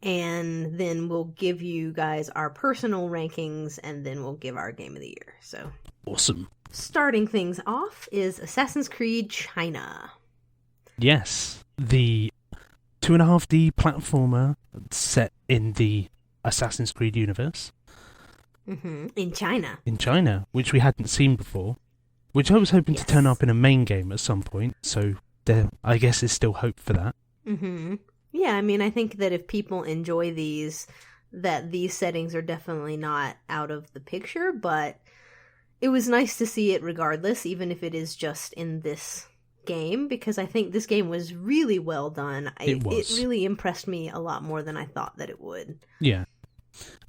Speaker 1: and then we'll give you guys our personal rankings, and then we'll give our game of the year. So
Speaker 2: awesome.
Speaker 1: Starting things off is Assassin's Creed China.
Speaker 2: Yes, the 2.5D platformer set in the Assassin's Creed universe.
Speaker 1: In China.
Speaker 2: In China, which we hadn't seen before, which I was hoping to turn up in a main game at some point, so there, I guess there's still hope for that.
Speaker 1: Yeah, I mean, I think that if people enjoy these, that these settings are definitely not out of the picture, but it was nice to see it regardless, even if it is just in this game, because I think this game was really well done. It really impressed me a lot more than I thought that it would.
Speaker 2: Yeah,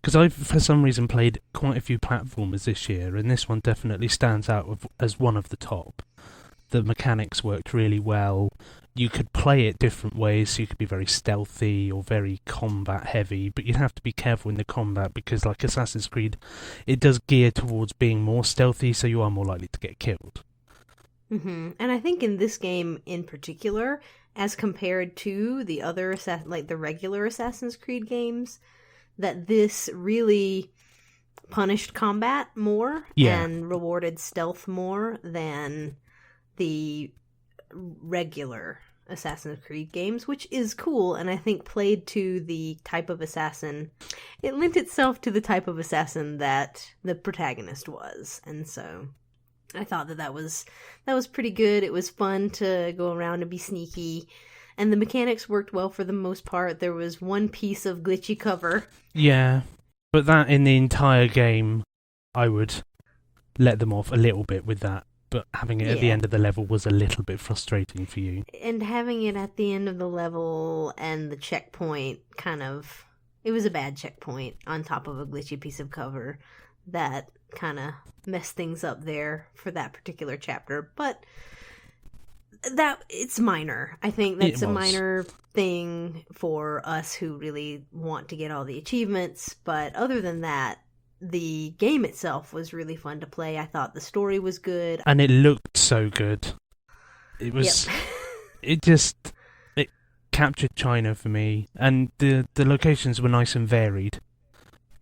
Speaker 2: because I've, for some reason, played quite a few platformers this year, and this one definitely stands out as one of the top. The mechanics worked really well. You could play it different ways, so you could be very stealthy or very combat heavy, but you'd have to be careful in the combat because, like Assassin's Creed, it does gear towards being more stealthy, so you are more likely to get killed.
Speaker 1: And I think in this game in particular, as compared to the other, like the regular Assassin's Creed games, that this really punished combat more and rewarded stealth more than the regular Assassin's Creed games, which is cool, and I think played to the type of assassin. It lent itself to the type of assassin that the protagonist was, and so I thought that was pretty good. It was fun to go around and be sneaky, and the mechanics worked well for the most part. There was one piece of glitchy cover.
Speaker 2: Yeah, but that in the entire game, I would let them off a little bit with that. But having it at the end of the level was a little bit frustrating for you. And
Speaker 1: having it at the end of the level and the checkpoint it was a bad checkpoint on top of a glitchy piece of cover that kind of messed things up there for that particular chapter. But it's minor. I think that's a minor thing for us who really want to get all the achievements. But other than that, the game itself was really fun to play. I thought the story was good.
Speaker 2: And it looked so good. It was... It captured China for me. And the locations were nice and varied.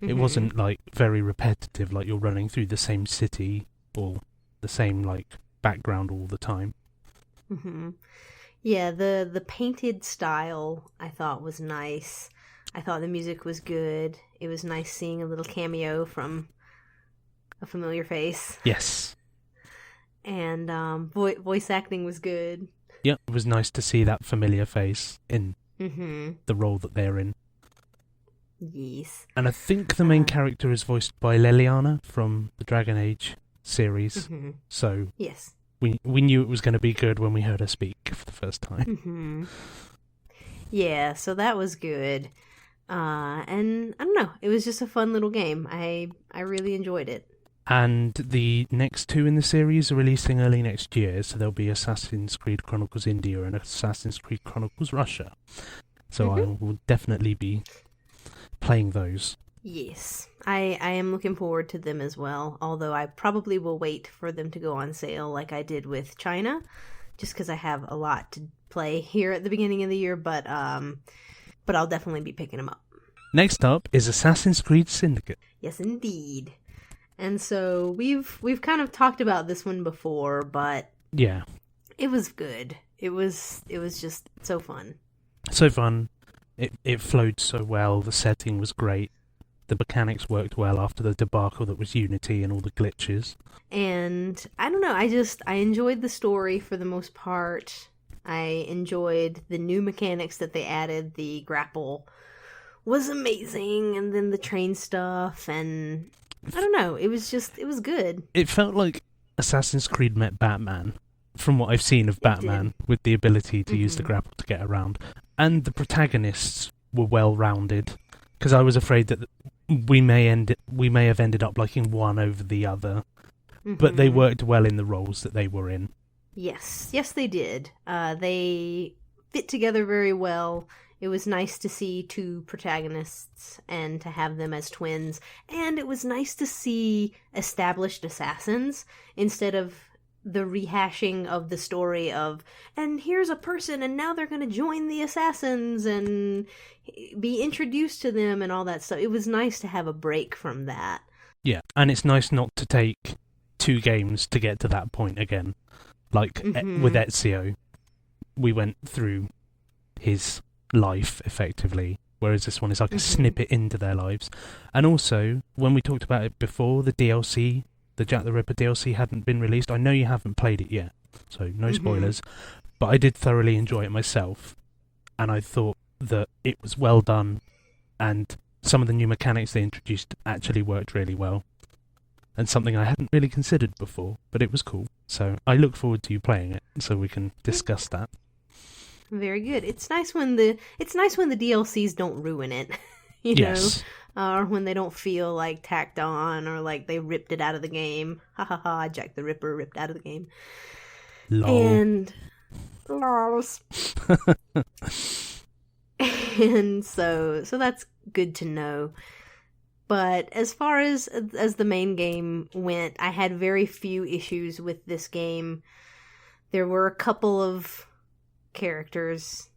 Speaker 2: It wasn't like very repetitive, like you're running through the same city or the same like background all the time.
Speaker 1: Yeah, the painted style I thought was nice. I thought the music was good. It was nice seeing a little cameo from a familiar face.
Speaker 2: Yes.
Speaker 1: And voice acting was good.
Speaker 2: Yeah, it was nice to see that familiar face in the role that they're in.
Speaker 1: Yes.
Speaker 2: And I think the main character is voiced by Leliana from the Dragon Age series. So
Speaker 1: yes,
Speaker 2: we knew it was going to be good when we heard her speak for the first time.
Speaker 1: Yeah, so that was good. And I don't know, it was just a fun little game. I really enjoyed it.
Speaker 2: And the next two in the series are releasing early next year, so there'll be Assassin's Creed Chronicles India and Assassin's Creed Chronicles Russia. So I will definitely be playing those.
Speaker 1: Yes, I am looking forward to them as well, although I probably will wait for them to go on sale like I did with China, just because I have a lot to play here at the beginning of the year, but I'll definitely be picking them up.
Speaker 2: Next up is Assassin's Creed Syndicate.
Speaker 1: Yes, indeed. And so we've kind of talked about this one before, but
Speaker 2: yeah,
Speaker 1: it was good. It was just so fun.
Speaker 2: So fun. It flowed so well. The setting was great. The mechanics worked well after the debacle that was Unity and all the glitches.
Speaker 1: And I don't know, I enjoyed the story for the most part. I enjoyed the new mechanics that they added. The grapple was amazing, and then the train stuff, and I don't know, it was good.
Speaker 2: It felt like Assassin's Creed met Batman, from what I've seen of Batman, with the ability to use the grapple to get around. And the protagonists were well-rounded, because I was afraid that we may have ended up liking one over the other, but they worked well in the roles that they were in. Yes,
Speaker 1: they did. They fit together very well. It was nice to see two protagonists and to have them as twins, and it was nice to see established assassins instead of the rehashing of the story of, and here's a person and now they're going to join the assassins and be introduced to them and all that stuff. It was nice to have a break from that. Yeah,
Speaker 2: and it's nice not to take 2 games to get to that point again. Like with Ezio, we went through his life effectively, whereas this one is like a snippet into their lives. And also, when we talked about it before, the DLC, the Jack the Ripper DLC, hadn't been released. I know you haven't played it yet, so no spoilers, but I did thoroughly enjoy it myself, and I thought that it was well done, and some of the new mechanics they introduced actually worked really well, and something I hadn't really considered before, but it was cool. So I look forward to you playing it so we can discuss that.
Speaker 1: Very good. It's nice when the DLCs don't ruin it, you
Speaker 2: yes.
Speaker 1: know, or when they don't feel like tacked on or like they ripped it out of the game. Ha ha ha! Jack the Ripper ripped out of the game.
Speaker 2: Lol.
Speaker 1: And lols. And so that's good to know. But as far as the main game went, I had very few issues with this game. There were a couple of characters.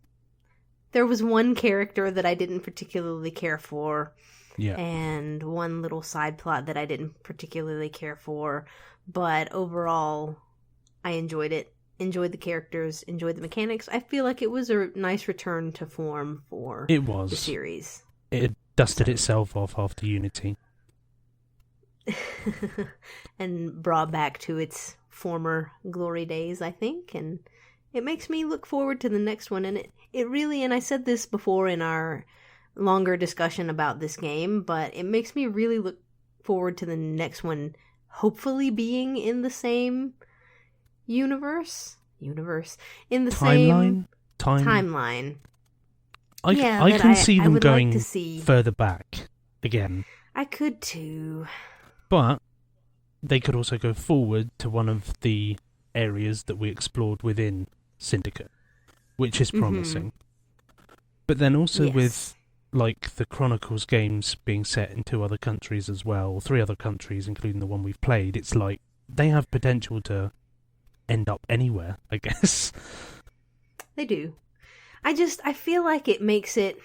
Speaker 1: There was one character that I didn't particularly care for.
Speaker 2: Yeah.
Speaker 1: And one little side plot that I didn't particularly care for. But overall, I enjoyed it. Enjoyed the characters, enjoyed the mechanics. I feel like it was a nice return to form for the series.
Speaker 2: It dusted itself off after Unity.
Speaker 1: And brought back to its former glory days, I think. And it makes me look forward to the next one. And it really, and I said this before in our longer discussion about this game, but it makes me really look forward to the next one hopefully being in the same universe in the
Speaker 2: timeline?
Speaker 1: Timeline.
Speaker 2: I can see them going further back again.
Speaker 1: I could too.
Speaker 2: But they could also go forward to one of the areas that we explored within Syndicate, which is promising. But then also with like the Chronicles games being set in 2 other countries as well, 3 other countries including the one we've played, it's like they have potential to end up anywhere, I guess. They
Speaker 1: do. I feel like it makes it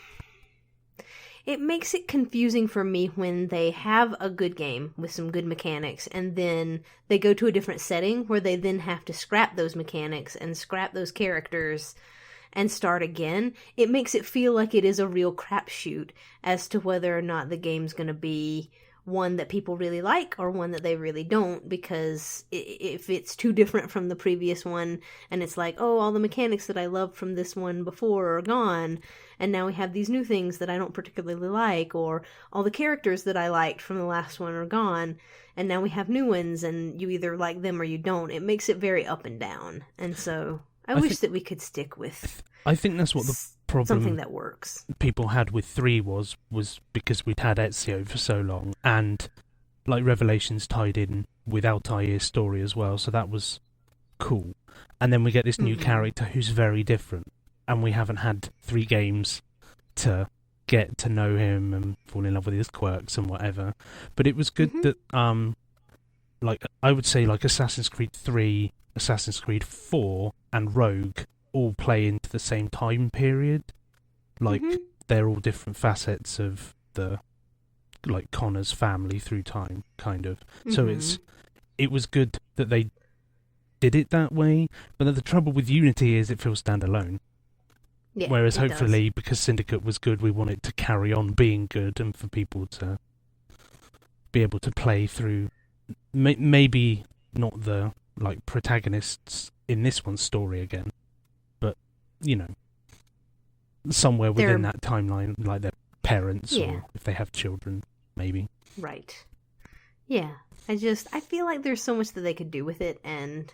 Speaker 1: it makes it confusing for me when they have a good game with some good mechanics and then they go to a different setting where they then have to scrap those mechanics and scrap those characters and start again. It makes it feel like it is a real crapshoot as to whether or not the game's going to be one that people really like or one that they really don't, because if it's too different from the previous one and it's like, oh, all the mechanics that I loved from this one before are gone and now we have these new things that I don't particularly like, or all the characters that I liked from the last one are gone and now we have new ones and you either like them or you don't, it makes it very up and down. And so I wish that we could stick with
Speaker 2: I think that's what the problem
Speaker 1: something that works.
Speaker 2: People had with 3 was because we'd had Ezio for so long, and like Revelations tied in with Altair's story as well, so that was cool. And then we get this new character who's very different, and we haven't had 3 games to get to know him and fall in love with his quirks and whatever. But it was good that like I would say like Assassin's Creed 3, Assassin's Creed 4 and Rogue all play into the same time period. Like they're all different facets of the like Connor's family through time, kind of. So it was good that they did it that way, but the trouble with Unity is it feels standalone. Yeah, whereas hopefully because Syndicate was good, we want it to carry on being good and for people to be able to play through maybe not the like protagonists in this one's story again, but you know, somewhere within that timeline, like their parents or if they have children, maybe.
Speaker 1: Right. Yeah. I feel like there's so much that they could do with it, and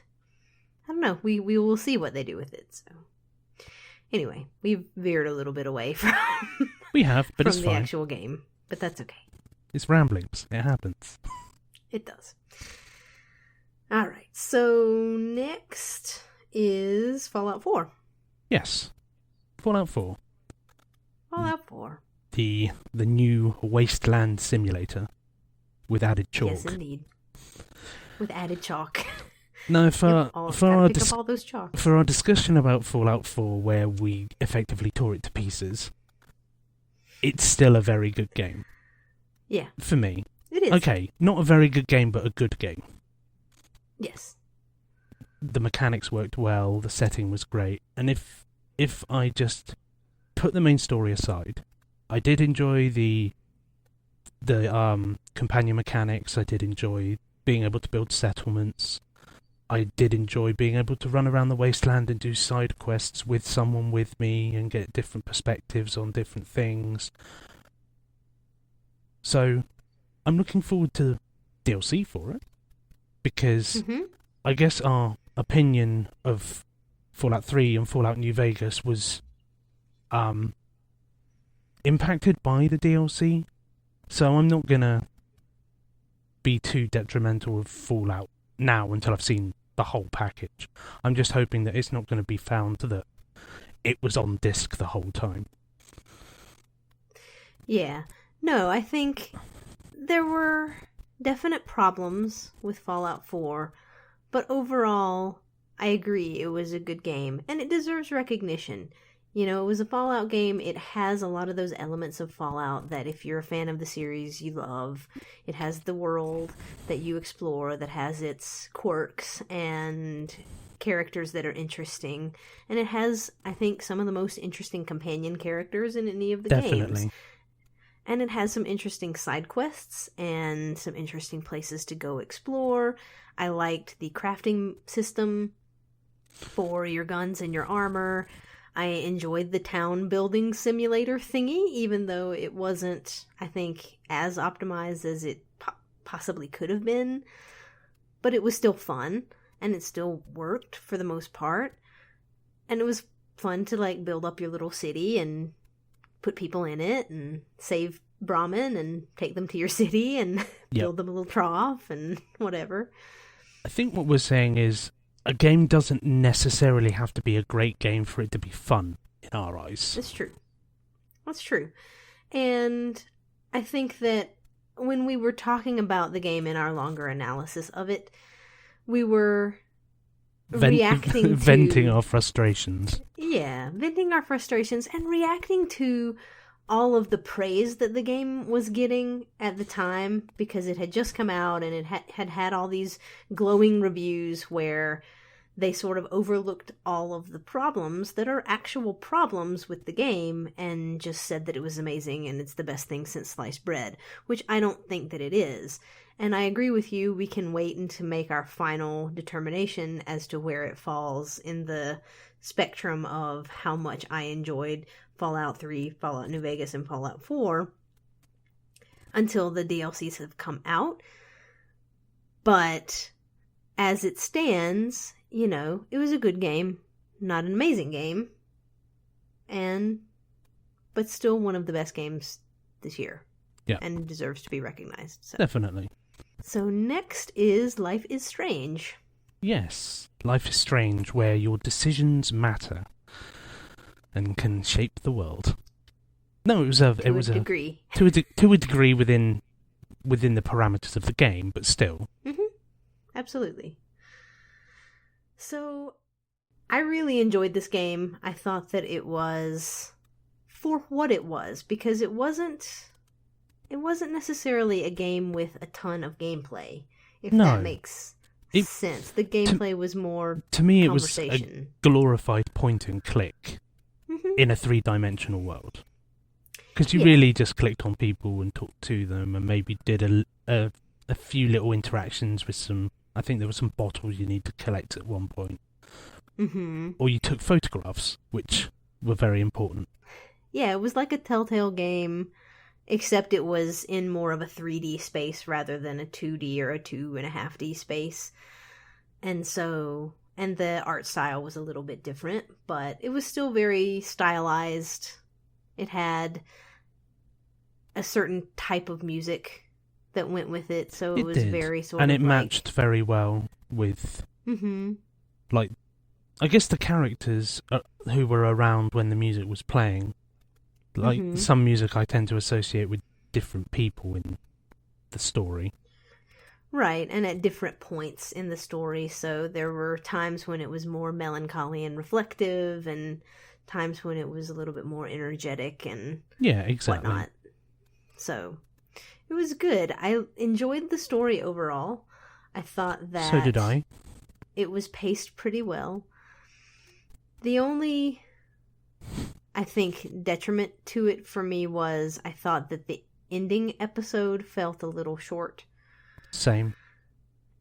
Speaker 1: I don't know, we will see what they do with it. So anyway, we've veered a little bit away from
Speaker 2: we have, but it's
Speaker 1: fine. The actual game, but that's okay.
Speaker 2: It's ramblings. It happens.
Speaker 1: It does. All right. So next is Fallout 4.
Speaker 2: Yes. Fallout 4.
Speaker 1: Fallout 4.
Speaker 2: The new wasteland simulator with added chalk.
Speaker 1: Yes, indeed. With added chalk.
Speaker 2: No, for our discussion about Fallout 4, where we effectively tore it to pieces, it's still a very good game.
Speaker 1: Yeah.
Speaker 2: For me.
Speaker 1: It is.
Speaker 2: Okay, not a very good game, but a good game.
Speaker 1: Yes.
Speaker 2: The mechanics worked well, the setting was great, and if I just put the main story aside, I did enjoy the companion mechanics. I did enjoy being able to build settlements. I did enjoy being able to run around the wasteland and do side quests with someone with me and get different perspectives on different things. So, I'm looking forward to DLC for it, because I guess our opinion of Fallout 3 and Fallout New Vegas was impacted by the DLC, so I'm not gonna be too detrimental of Fallout now until I've seen the whole package. I'm just hoping that it's not going to be found that it was on disc the whole time.
Speaker 1: Yeah. No, I think there were definite problems with Fallout 4, but overall, I agree it was a good game, and it deserves recognition. You know, it was a Fallout game. It has a lot of those elements of Fallout that if you're a fan of the series, you love. It has the world that you explore that has its quirks and characters that are interesting. And it has, I think, some of the most interesting companion characters in any of the games. And it has some interesting side quests and some interesting places to go explore. I liked the crafting system for your guns and your armor. I enjoyed the town building simulator thingy, even though it wasn't, I think, as optimized as it possibly could have been. But it was still fun, and it still worked for the most part. And it was fun to, like, build up your little city and put people in it and save Brahmin and take them to your city and build them a little trough and whatever.
Speaker 2: I think what we're saying is a game doesn't necessarily have to be a great game for it to be fun in our eyes.
Speaker 1: That's true. That's true. And I think that when we were talking about the game in our longer analysis of it, we were
Speaker 2: venting our frustrations.
Speaker 1: Yeah, venting our frustrations and reacting to all of the praise that the game was getting at the time, because it had just come out and it had all these glowing reviews where they sort of overlooked all of the problems that are actual problems with the game and just said that it was amazing and it's the best thing since sliced bread, which I don't think that it is. And I agree with you, we can wait and to make our final determination as to where it falls in the spectrum of how much I enjoyed Fallout 3, Fallout New Vegas, and Fallout 4 until the DLCs have come out. But as it stands, you know, it was a good game, not an amazing game, but still one of the best games this year.
Speaker 2: Yeah.
Speaker 1: And deserves to be recognized. So.
Speaker 2: Definitely.
Speaker 1: So next is Life is Strange.
Speaker 2: Yes, Life is Strange, where your decisions matter and can shape the world. No, it was a
Speaker 1: degree.
Speaker 2: To a degree within the parameters of the game, but still.
Speaker 1: Mm-hmm. Absolutely. So, I really enjoyed this game. I thought that it was for what it was, because it wasn't necessarily a game with a ton of gameplay, if that makes sense. The gameplay was more
Speaker 2: to me,
Speaker 1: conversation.
Speaker 2: It was a glorified point and click in a 3-dimensional world. Because you really just clicked on people and talked to them and maybe did a few little interactions with some... I think there were some bottles you need to collect at one point.
Speaker 1: Mm-hmm.
Speaker 2: Or you took photographs, which were very important.
Speaker 1: Yeah, it was like a Telltale game, except it was in more of a 3D space rather than a 2D or a 2.5D space. And the art style was a little bit different, but it was still very stylized. It had a certain type of music that went with it, so it was very sort of
Speaker 2: and it matched very well with, like, I guess the characters who were around when the music was playing. Like, some music I tend to associate with different people in the story.
Speaker 1: Right, and at different points in the story, so there were times when it was more melancholy and reflective, and times when it was a little bit more energetic and whatnot. So, it was good. I enjoyed the story overall. I thought that...
Speaker 2: So did I.
Speaker 1: It was paced pretty well. The only, I think, detriment to it for me was I thought that the ending episode felt a little short.
Speaker 2: Same.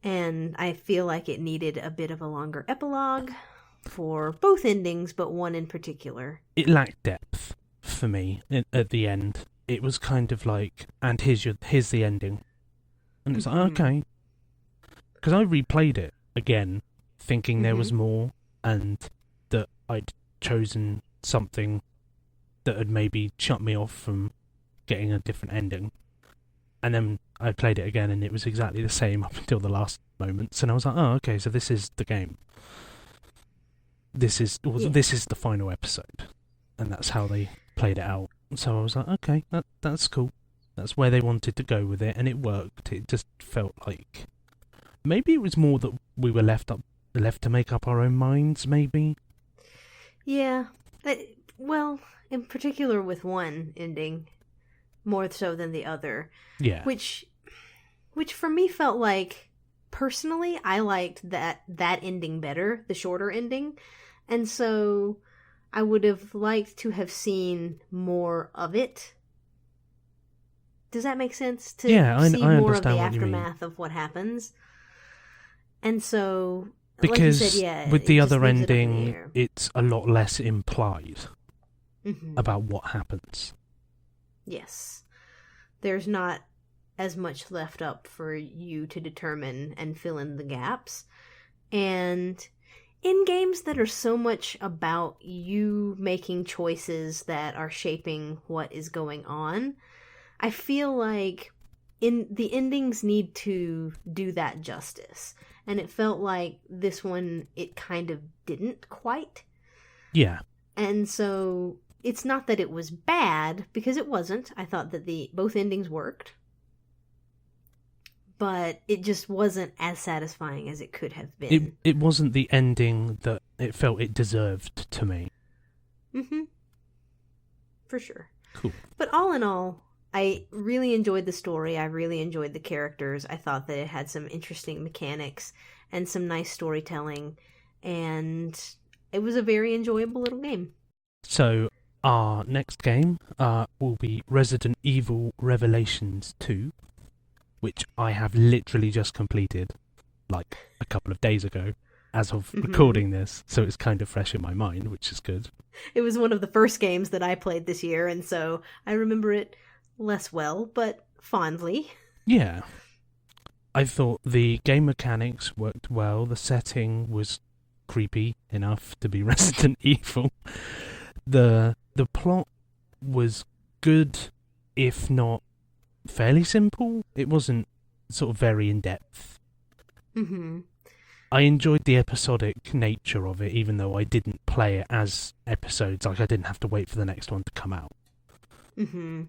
Speaker 2: And
Speaker 1: I feel like it needed a bit of a longer epilogue for both endings, but one in particular.
Speaker 2: It lacked depth for me at the end. It was kind of like, and here's the ending. And it's like, okay. Because I replayed it again, thinking there was more, and that I'd chosen something that had maybe shut me off from getting a different ending. And then I played it again, and it was exactly the same up until the last moments. And I was like, oh, okay, so this is the game. This is the final episode. And that's how they played it out. So I was like, okay, that's cool. That's where they wanted to go with it, and it worked. It just felt like... Maybe it was more that we were left to make up our own minds, maybe?
Speaker 1: Yeah. Well, in particular with one ending, more so than the other.
Speaker 2: Yeah.
Speaker 1: Which for me felt like, personally, I liked that ending better, the shorter ending. And so I would have liked to have seen more of it. Does that make sense? To see more of the aftermath of what happens. And so,
Speaker 2: because
Speaker 1: like you said,
Speaker 2: with the other ending, it's a lot less implied about what happens.
Speaker 1: Yes. There's not as much left up for you to determine and fill in the gaps. And in games that are so much about you making choices that are shaping what is going on, I feel like the endings need to do that justice. And it felt like this one, it kind of didn't quite.
Speaker 2: Yeah.
Speaker 1: And so it's not that it was bad, because it wasn't. I thought that both endings worked. But it just wasn't as satisfying as it could have been.
Speaker 2: It wasn't the ending that it felt it deserved to me.
Speaker 1: For sure.
Speaker 2: Cool.
Speaker 1: But all in all, I really enjoyed the story. I really enjoyed the characters. I thought that it had some interesting mechanics and some nice storytelling. And it was a very enjoyable little game.
Speaker 2: So our next game will be Resident Evil Revelations 2, which I have literally just completed like a couple of days ago as of recording this, so it's kind of fresh in my mind, which is good.
Speaker 1: It was one of the first games that I played this year, and so I remember it less well, but fondly.
Speaker 2: Yeah. I thought the game mechanics worked well, the setting was creepy enough to be Resident Evil. The plot was good, if not fairly simple. It wasn't sort of very in-depth.
Speaker 1: Mm-hmm.
Speaker 2: I enjoyed the episodic nature of it, even though I didn't play it as episodes. Like, I didn't have to wait for the next one to come out.
Speaker 1: Mm-hmm.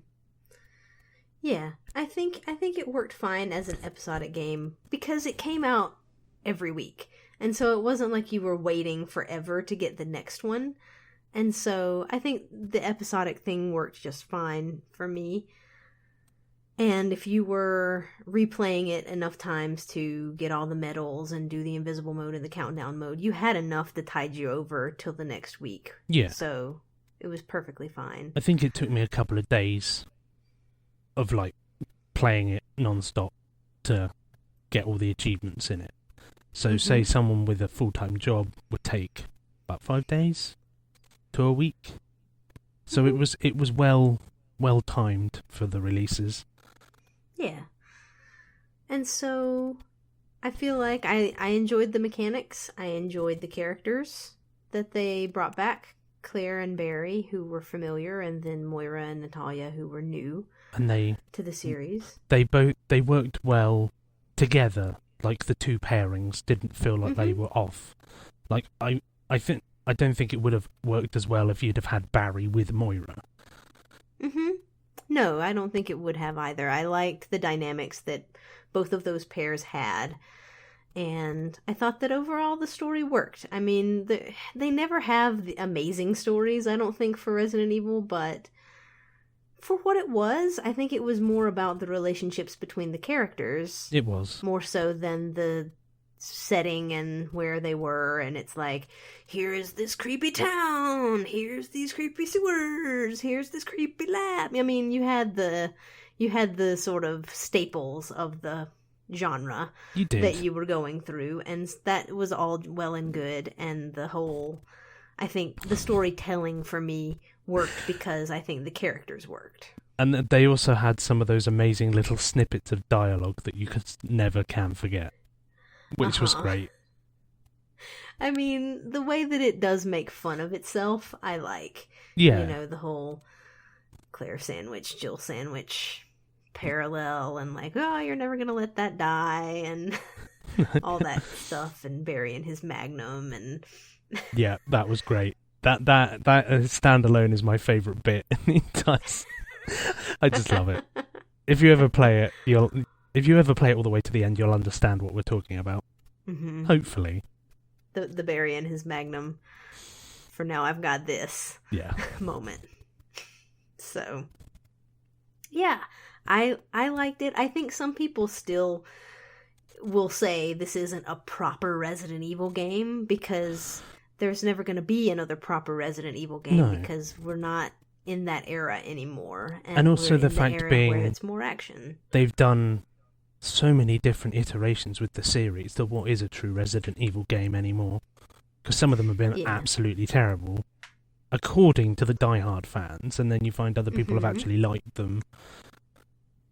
Speaker 1: Yeah, I think it worked fine as an episodic game because it came out every week. And so it wasn't like you were waiting forever to get the next one. And so I think the episodic thing worked just fine for me. And if you were replaying it enough times to get all the medals and do the invisible mode and the countdown mode, you had enough to tide you over till the next week.
Speaker 2: Yeah.
Speaker 1: So it was perfectly fine.
Speaker 2: I think it took me a couple of days of, like, playing it non-stop to get all the achievements in it. So say someone with a full-time job would take about 5 days to a week. So it was well timed for the releases.
Speaker 1: Yeah. And so I feel like I enjoyed the mechanics. I enjoyed the characters that they brought back. Claire and Barry, who were familiar, and then Moira and Natalia, who were new to the series.
Speaker 2: They worked well together. Like, the two pairings didn't feel like they were off. Like, I don't think it would have worked as well if you'd have had Barry with Moira.
Speaker 1: No, I don't think it would have either. I liked the dynamics that both of those pairs had. And I thought that overall the story worked. I mean, they never have the amazing stories, I don't think, for Resident Evil, but for what it was, I think it was more about the relationships between the characters.
Speaker 2: It was.
Speaker 1: More so than the setting and where they were, and it's like, here's this creepy town, here's these creepy sewers, here's this creepy lab. I mean, you had the sort of staples of the genre that you were going through, and that was all well and good, and the whole, I think the storytelling for me worked because I think the characters worked.
Speaker 2: And they also had some of those amazing little snippets of dialogue that you never can forget, which was great.
Speaker 1: I mean, the way that it does make fun of itself, I like.
Speaker 2: Yeah.
Speaker 1: You know, the whole Claire sandwich, Jill sandwich parallel, and like, oh, you're never going to let that die, and all that stuff, and Barry and his Magnum, and...
Speaker 2: Yeah, that was great. That standalone is my favourite bit. I just love it. If you ever play it, all the way to the end, you'll understand what we're talking about. Mm-hmm. Hopefully.
Speaker 1: The Barry and his Magnum. For now, I've got this.
Speaker 2: Yeah.
Speaker 1: Moment. So, yeah, I liked it. I think some people still will say this isn't a proper Resident Evil game because there's never going to be another proper Resident Evil game because we're not in that era anymore.
Speaker 2: And also the fact being
Speaker 1: where it's more action.
Speaker 2: They've done so many different iterations with the series that what is a true Resident Evil game anymore? Because some of them have been absolutely terrible, according to the diehard fans, and then you find other people have actually liked them.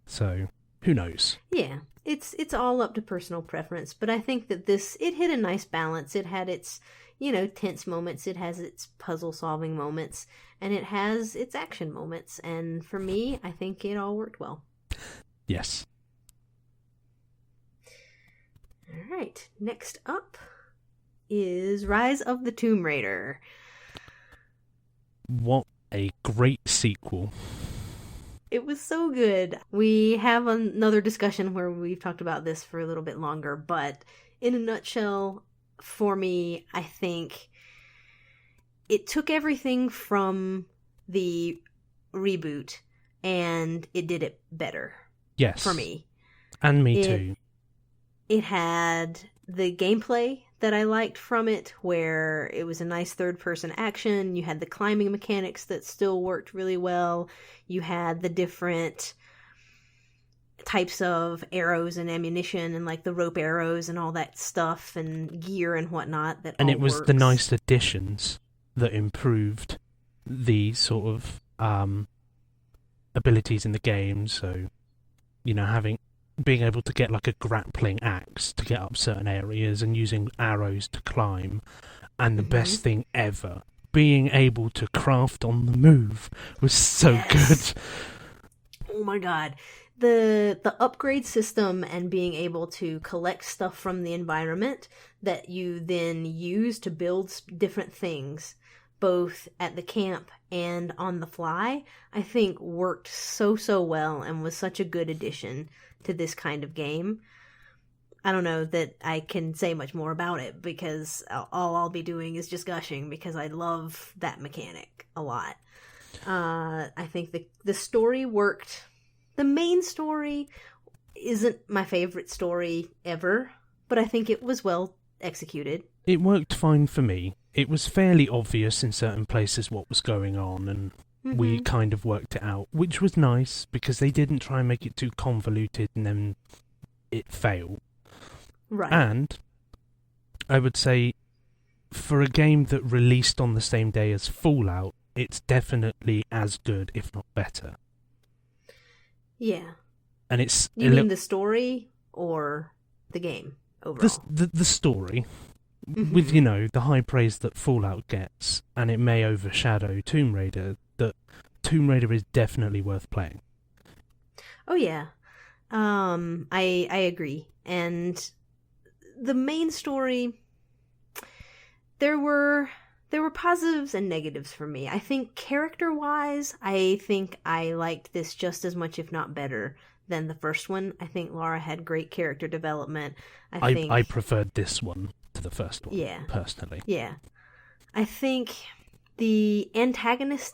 Speaker 2: So, who knows?
Speaker 1: Yeah, it's all up to personal preference, but I think that it hit a nice balance. It had its, tense moments, it has its puzzle-solving moments, and it has its action moments, and for me, I think it all worked well.
Speaker 2: Yes.
Speaker 1: All right, next up is Rise of the Tomb Raider.
Speaker 2: What a great sequel.
Speaker 1: It was so good. We have another discussion where we've talked about this for a little bit longer, but in a nutshell, for me, I think it took everything from the reboot, and it did it better.
Speaker 2: Yes.
Speaker 1: For me.
Speaker 2: And me too.
Speaker 1: It had the gameplay that I liked from it, where it was a nice third-person action. You had the climbing mechanics that still worked really well. You had the different types of arrows and ammunition and like the rope arrows and all that stuff and gear and whatnot. And
Speaker 2: it was
Speaker 1: works.
Speaker 2: the nice additions that improved the sort of abilities in the game. So, being able to get like a grappling axe to get up certain areas and using arrows to climb. And the best thing ever, being able to craft on the move was so good.
Speaker 1: Oh my god. The upgrade system and being able to collect stuff from the environment that you then use to build different things, both at the camp and on the fly, I think worked so well and was such a good addition to this kind of game. I don't know that I can say much more about it because all I'll be doing is just gushing because I love that mechanic a lot. I think the story worked. The main story isn't my favorite story ever, but I think it was well executed.
Speaker 2: It worked fine for me. It was fairly obvious in certain places what was going on, and we kind of worked it out, which was nice because they didn't try and make it too convoluted and then it failed.
Speaker 1: Right.
Speaker 2: And I would say for a game that released on the same day as Fallout, it's definitely as good, if not better.
Speaker 1: Yeah.
Speaker 2: And it's...
Speaker 1: You mean the story or the game overall?
Speaker 2: The story. With, the high praise that Fallout gets, and it may overshadow Tomb Raider, that Tomb Raider is definitely worth playing.
Speaker 1: Oh, yeah. I agree. And the main story, there were positives and negatives for me. I think character-wise, I think I liked this just as much, if not better, than the first one. I think Lara had great character development. I
Speaker 2: preferred this one to the first one, personally.
Speaker 1: Yeah. I think the antagonists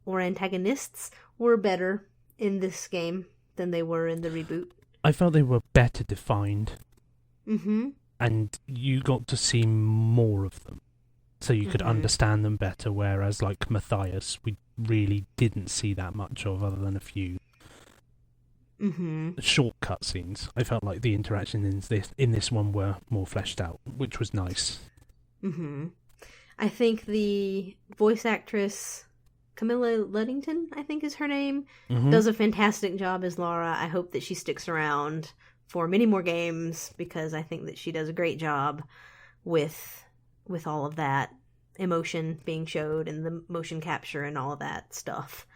Speaker 1: were better in this game than they were in the reboot.
Speaker 2: I felt they were better defined.
Speaker 1: Mm-hmm.
Speaker 2: And you got to see more of them. So you could understand them better, whereas like Matthias, we really didn't see that much of other than a few short cutscenes. I felt like the interactions in this one were more fleshed out, which was nice.
Speaker 1: I think the voice actress, Camilla Luddington, I think is her name, does a fantastic job as Lara. I hope that she sticks around for many more games because I think that she does a great job with all of that emotion being showed and the motion capture and all of that stuff.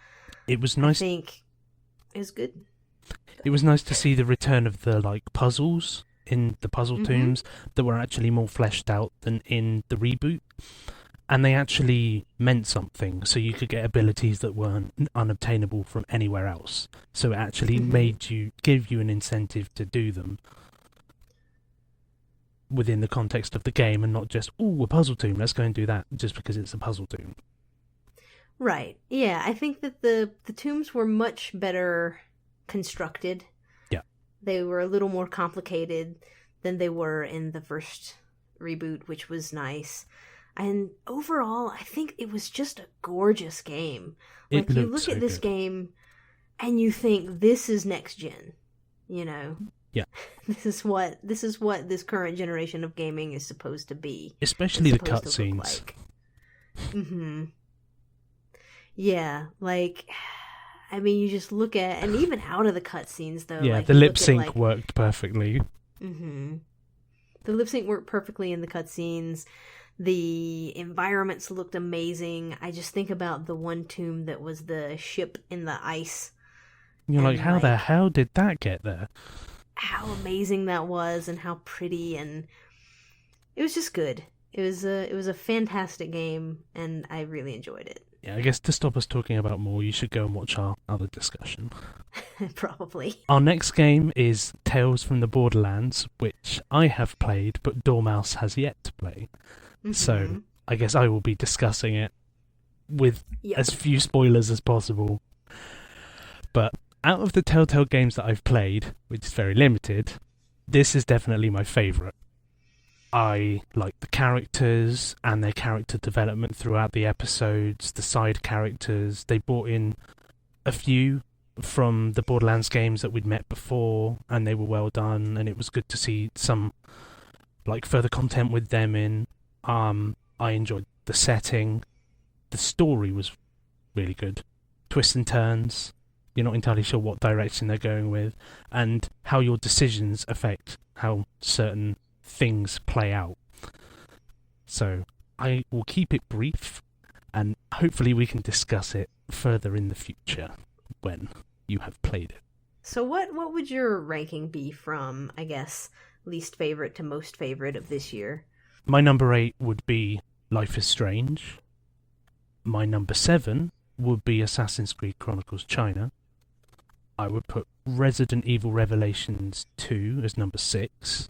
Speaker 2: It was nice.
Speaker 1: I think it was good.
Speaker 2: It was nice to see the return of the puzzles in the puzzle tombs that were actually more fleshed out than in the reboot. And they actually meant something, so you could get abilities that weren't unobtainable from anywhere else. So it actually give you an incentive to do them within the context of the game and not just, a puzzle tomb, let's go and do that just because it's a puzzle tomb.
Speaker 1: Right. Yeah, I think that the tombs were much better constructed.
Speaker 2: Yeah.
Speaker 1: They were a little more complicated than they were in the first reboot, which was nice. And overall, I think it was just a gorgeous game. Like, you look at this game and you think, this is next gen,
Speaker 2: Yeah.
Speaker 1: This is what this current generation of gaming is supposed to be.
Speaker 2: Especially the cutscenes.
Speaker 1: Yeah, you just look at, and even out of the cutscenes, though.
Speaker 2: Yeah, the lip sync worked perfectly.
Speaker 1: The lip sync worked perfectly in the cutscenes. The environments looked amazing. I just think about the one tomb that was the ship in the ice.
Speaker 2: You're like, how the hell did that get there?
Speaker 1: How amazing that was, and how pretty, and it was just good. It was a fantastic game, and I really enjoyed it.
Speaker 2: Yeah, I guess to stop us talking about more, you should go and watch our other discussion.
Speaker 1: Probably.
Speaker 2: Our next game is Tales from the Borderlands, which I have played, but Dormouse has yet to play. So I guess I will be discussing it with
Speaker 1: Yep.
Speaker 2: as few spoilers as possible. But out of the Telltale games that I've played, which is very limited, this is definitely my favourite. I like the characters and their character development throughout the episodes, the side characters. They brought in a few from the Borderlands games that we'd met before, and they were well done, and it was good to see some like further content with them in. I enjoyed the setting. The story was really good. Twists and turns. You're not entirely sure what direction they're going with, and how your decisions affect how certain things play out. So I will keep it brief, and hopefully we can discuss it further in the future when you have played it.
Speaker 1: So what would your ranking be from, I guess, least favorite to most favorite of this year?
Speaker 2: My number 8 would be Life is Strange. My number 7 would be Assassin's Creed Chronicles China. I would put Resident Evil Revelations 2 as number 6.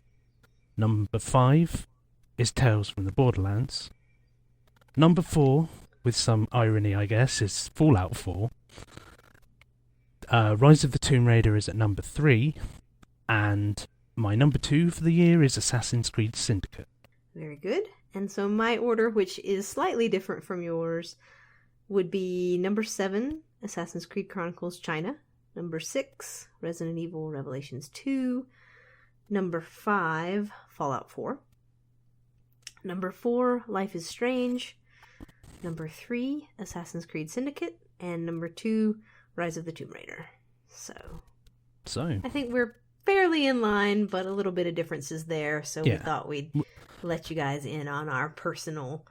Speaker 2: Number 5 is Tales from the Borderlands. Number 4, with some irony I guess, is Fallout 4. Rise of the Tomb Raider is at number 3. And my number 2 for the year is Assassin's Creed Syndicate.
Speaker 1: Very good. And so my order, which is slightly different from yours, would be number 7, Assassin's Creed Chronicles China. Number 6, Resident Evil Revelations 2. Number 5, Fallout 4. Number 4, Life is Strange. Number 3, Assassin's Creed Syndicate. And number 2, Rise of the Tomb Raider. So I think we're fairly in line, but a little bit of differences there. So we thought we'd let you guys in on our personal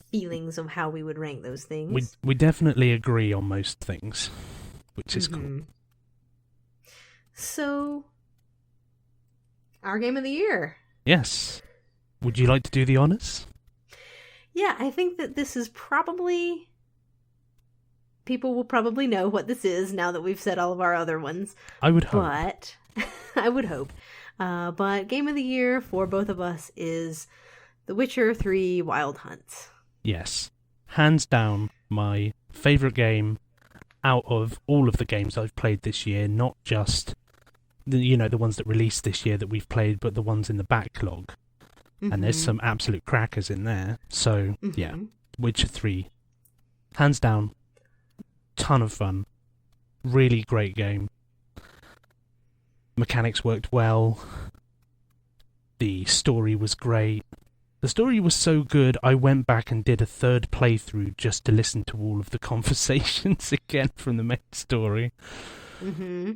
Speaker 1: feelings of how we would rank those things.
Speaker 2: We definitely agree on most things, which is cool.
Speaker 1: So, our game of the year.
Speaker 2: Yes. Would you like to do the honors?
Speaker 1: Yeah, I think that this is probably... People will probably know what this is now that we've said all of our other ones.
Speaker 2: I would hope.
Speaker 1: But, I would hope. But game of the year for both of us is The Witcher 3 Wild Hunt.
Speaker 2: Yes. Hands down, my favourite game out of all of the games I've played this year, not just the ones that released this year that we've played, but the ones in the backlog. Mm-hmm. And there's some absolute crackers in there. So, yeah, Witcher 3, hands down, ton of fun. Really great game. Mechanics worked well. The story was great. The story was so good, I went back and did a third playthrough just to listen to all of the conversations again from the main story.
Speaker 1: Mm-hmm.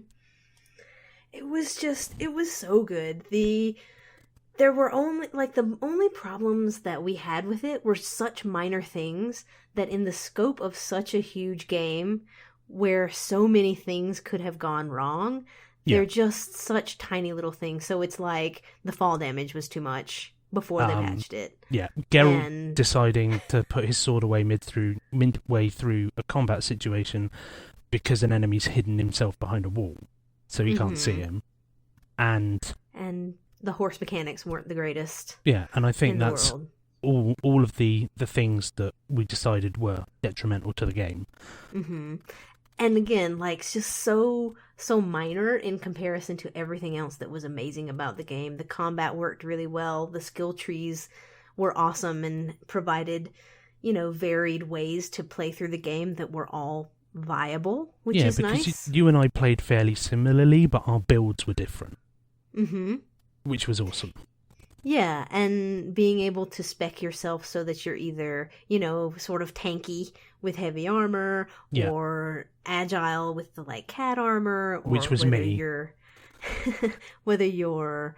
Speaker 1: It was so good. There were the only problems that we had with it were such minor things that in the scope of such a huge game where so many things could have gone wrong, they're just such tiny little things. So it's like the fall damage was too much before they patched it. Yeah,
Speaker 2: Geralt deciding to put his sword away midway through a combat situation because an enemy's hidden himself behind a wall, so he can't see him. And
Speaker 1: the horse mechanics weren't the greatest.
Speaker 2: Yeah, and I think that's
Speaker 1: world.
Speaker 2: all of the things that we decided were detrimental to the game.
Speaker 1: Mm-hmm. And again, it's just so minor in comparison to everything else that was amazing about the game. The combat worked really well. The skill trees were awesome and provided, varied ways to play through the game that were all viable, which is nice.
Speaker 2: Yeah, because you and I played fairly similarly, but our builds were different.
Speaker 1: Mm-hmm.
Speaker 2: Which was awesome.
Speaker 1: Yeah, and being able to spec yourself so that you're either, sort of tanky with heavy armor, or agile with the cat armor, or
Speaker 2: which was me.
Speaker 1: Whether you're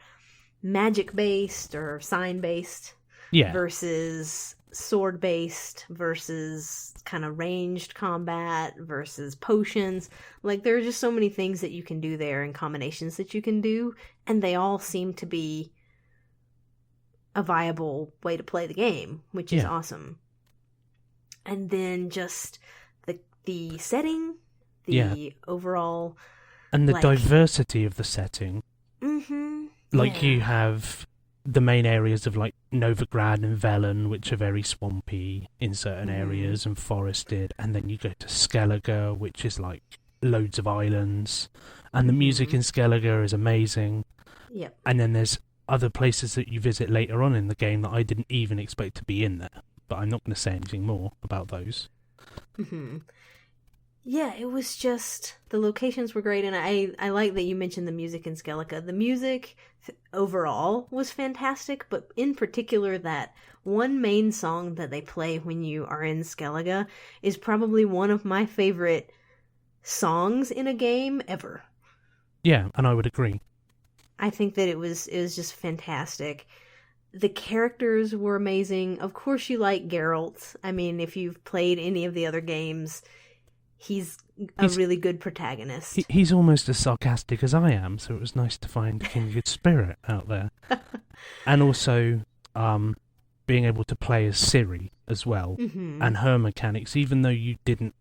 Speaker 1: magic based or sign based, versus sword based, versus kind of ranged combat, versus potions. There are just so many things that you can do there and combinations that you can do, and they all seem to be a viable way to play the game, which is awesome. And then just the setting, the overall...
Speaker 2: And the diversity of the setting.
Speaker 1: Mm-hmm.
Speaker 2: You have the main areas of, Novigrad and Velen, which are very swampy in certain areas and forested, and then you go to Skellige, which is like loads of islands, and the music in Skellige is amazing.
Speaker 1: Yep.
Speaker 2: And then there's other places that you visit later on in the game that I didn't even expect to be in there, but I'm not going to say anything more about those.
Speaker 1: Yeah, it was just, the locations were great, and I like that you mentioned the music in Skellige. The music overall was fantastic, but in particular that one main song that they play when you are in Skellige is probably one of my favorite songs in a game ever.
Speaker 2: Yeah, and I would agree.
Speaker 1: I think that it was just fantastic. The characters were amazing. Of course you like Geralt. I mean, if you've played any of the other games, he's a really good protagonist.
Speaker 2: He's almost as sarcastic as I am, so it was nice to find a kindred spirit out there. And also, being able to play as Ciri as well, and her mechanics, even though you didn't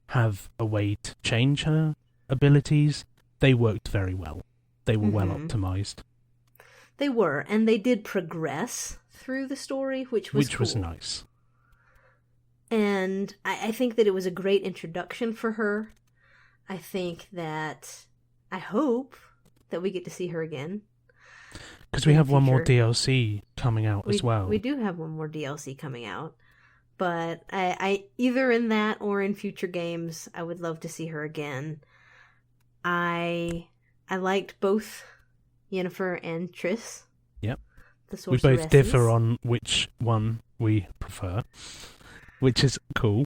Speaker 2: have a way to change her abilities, they worked very well. They were well optimized.
Speaker 1: They were, and they did progress through the story, which was cool.
Speaker 2: Was nice.
Speaker 1: And I think that it was a great introduction for her. I hope that we get to see her again.
Speaker 2: Because we have one more DLC coming out as well.
Speaker 1: We do have one more DLC coming out. But I either in that or in future games, I would love to see her again. I liked both Yennefer and Triss.
Speaker 2: Yep.
Speaker 1: The
Speaker 2: we both differ on which one we prefer, which is cool.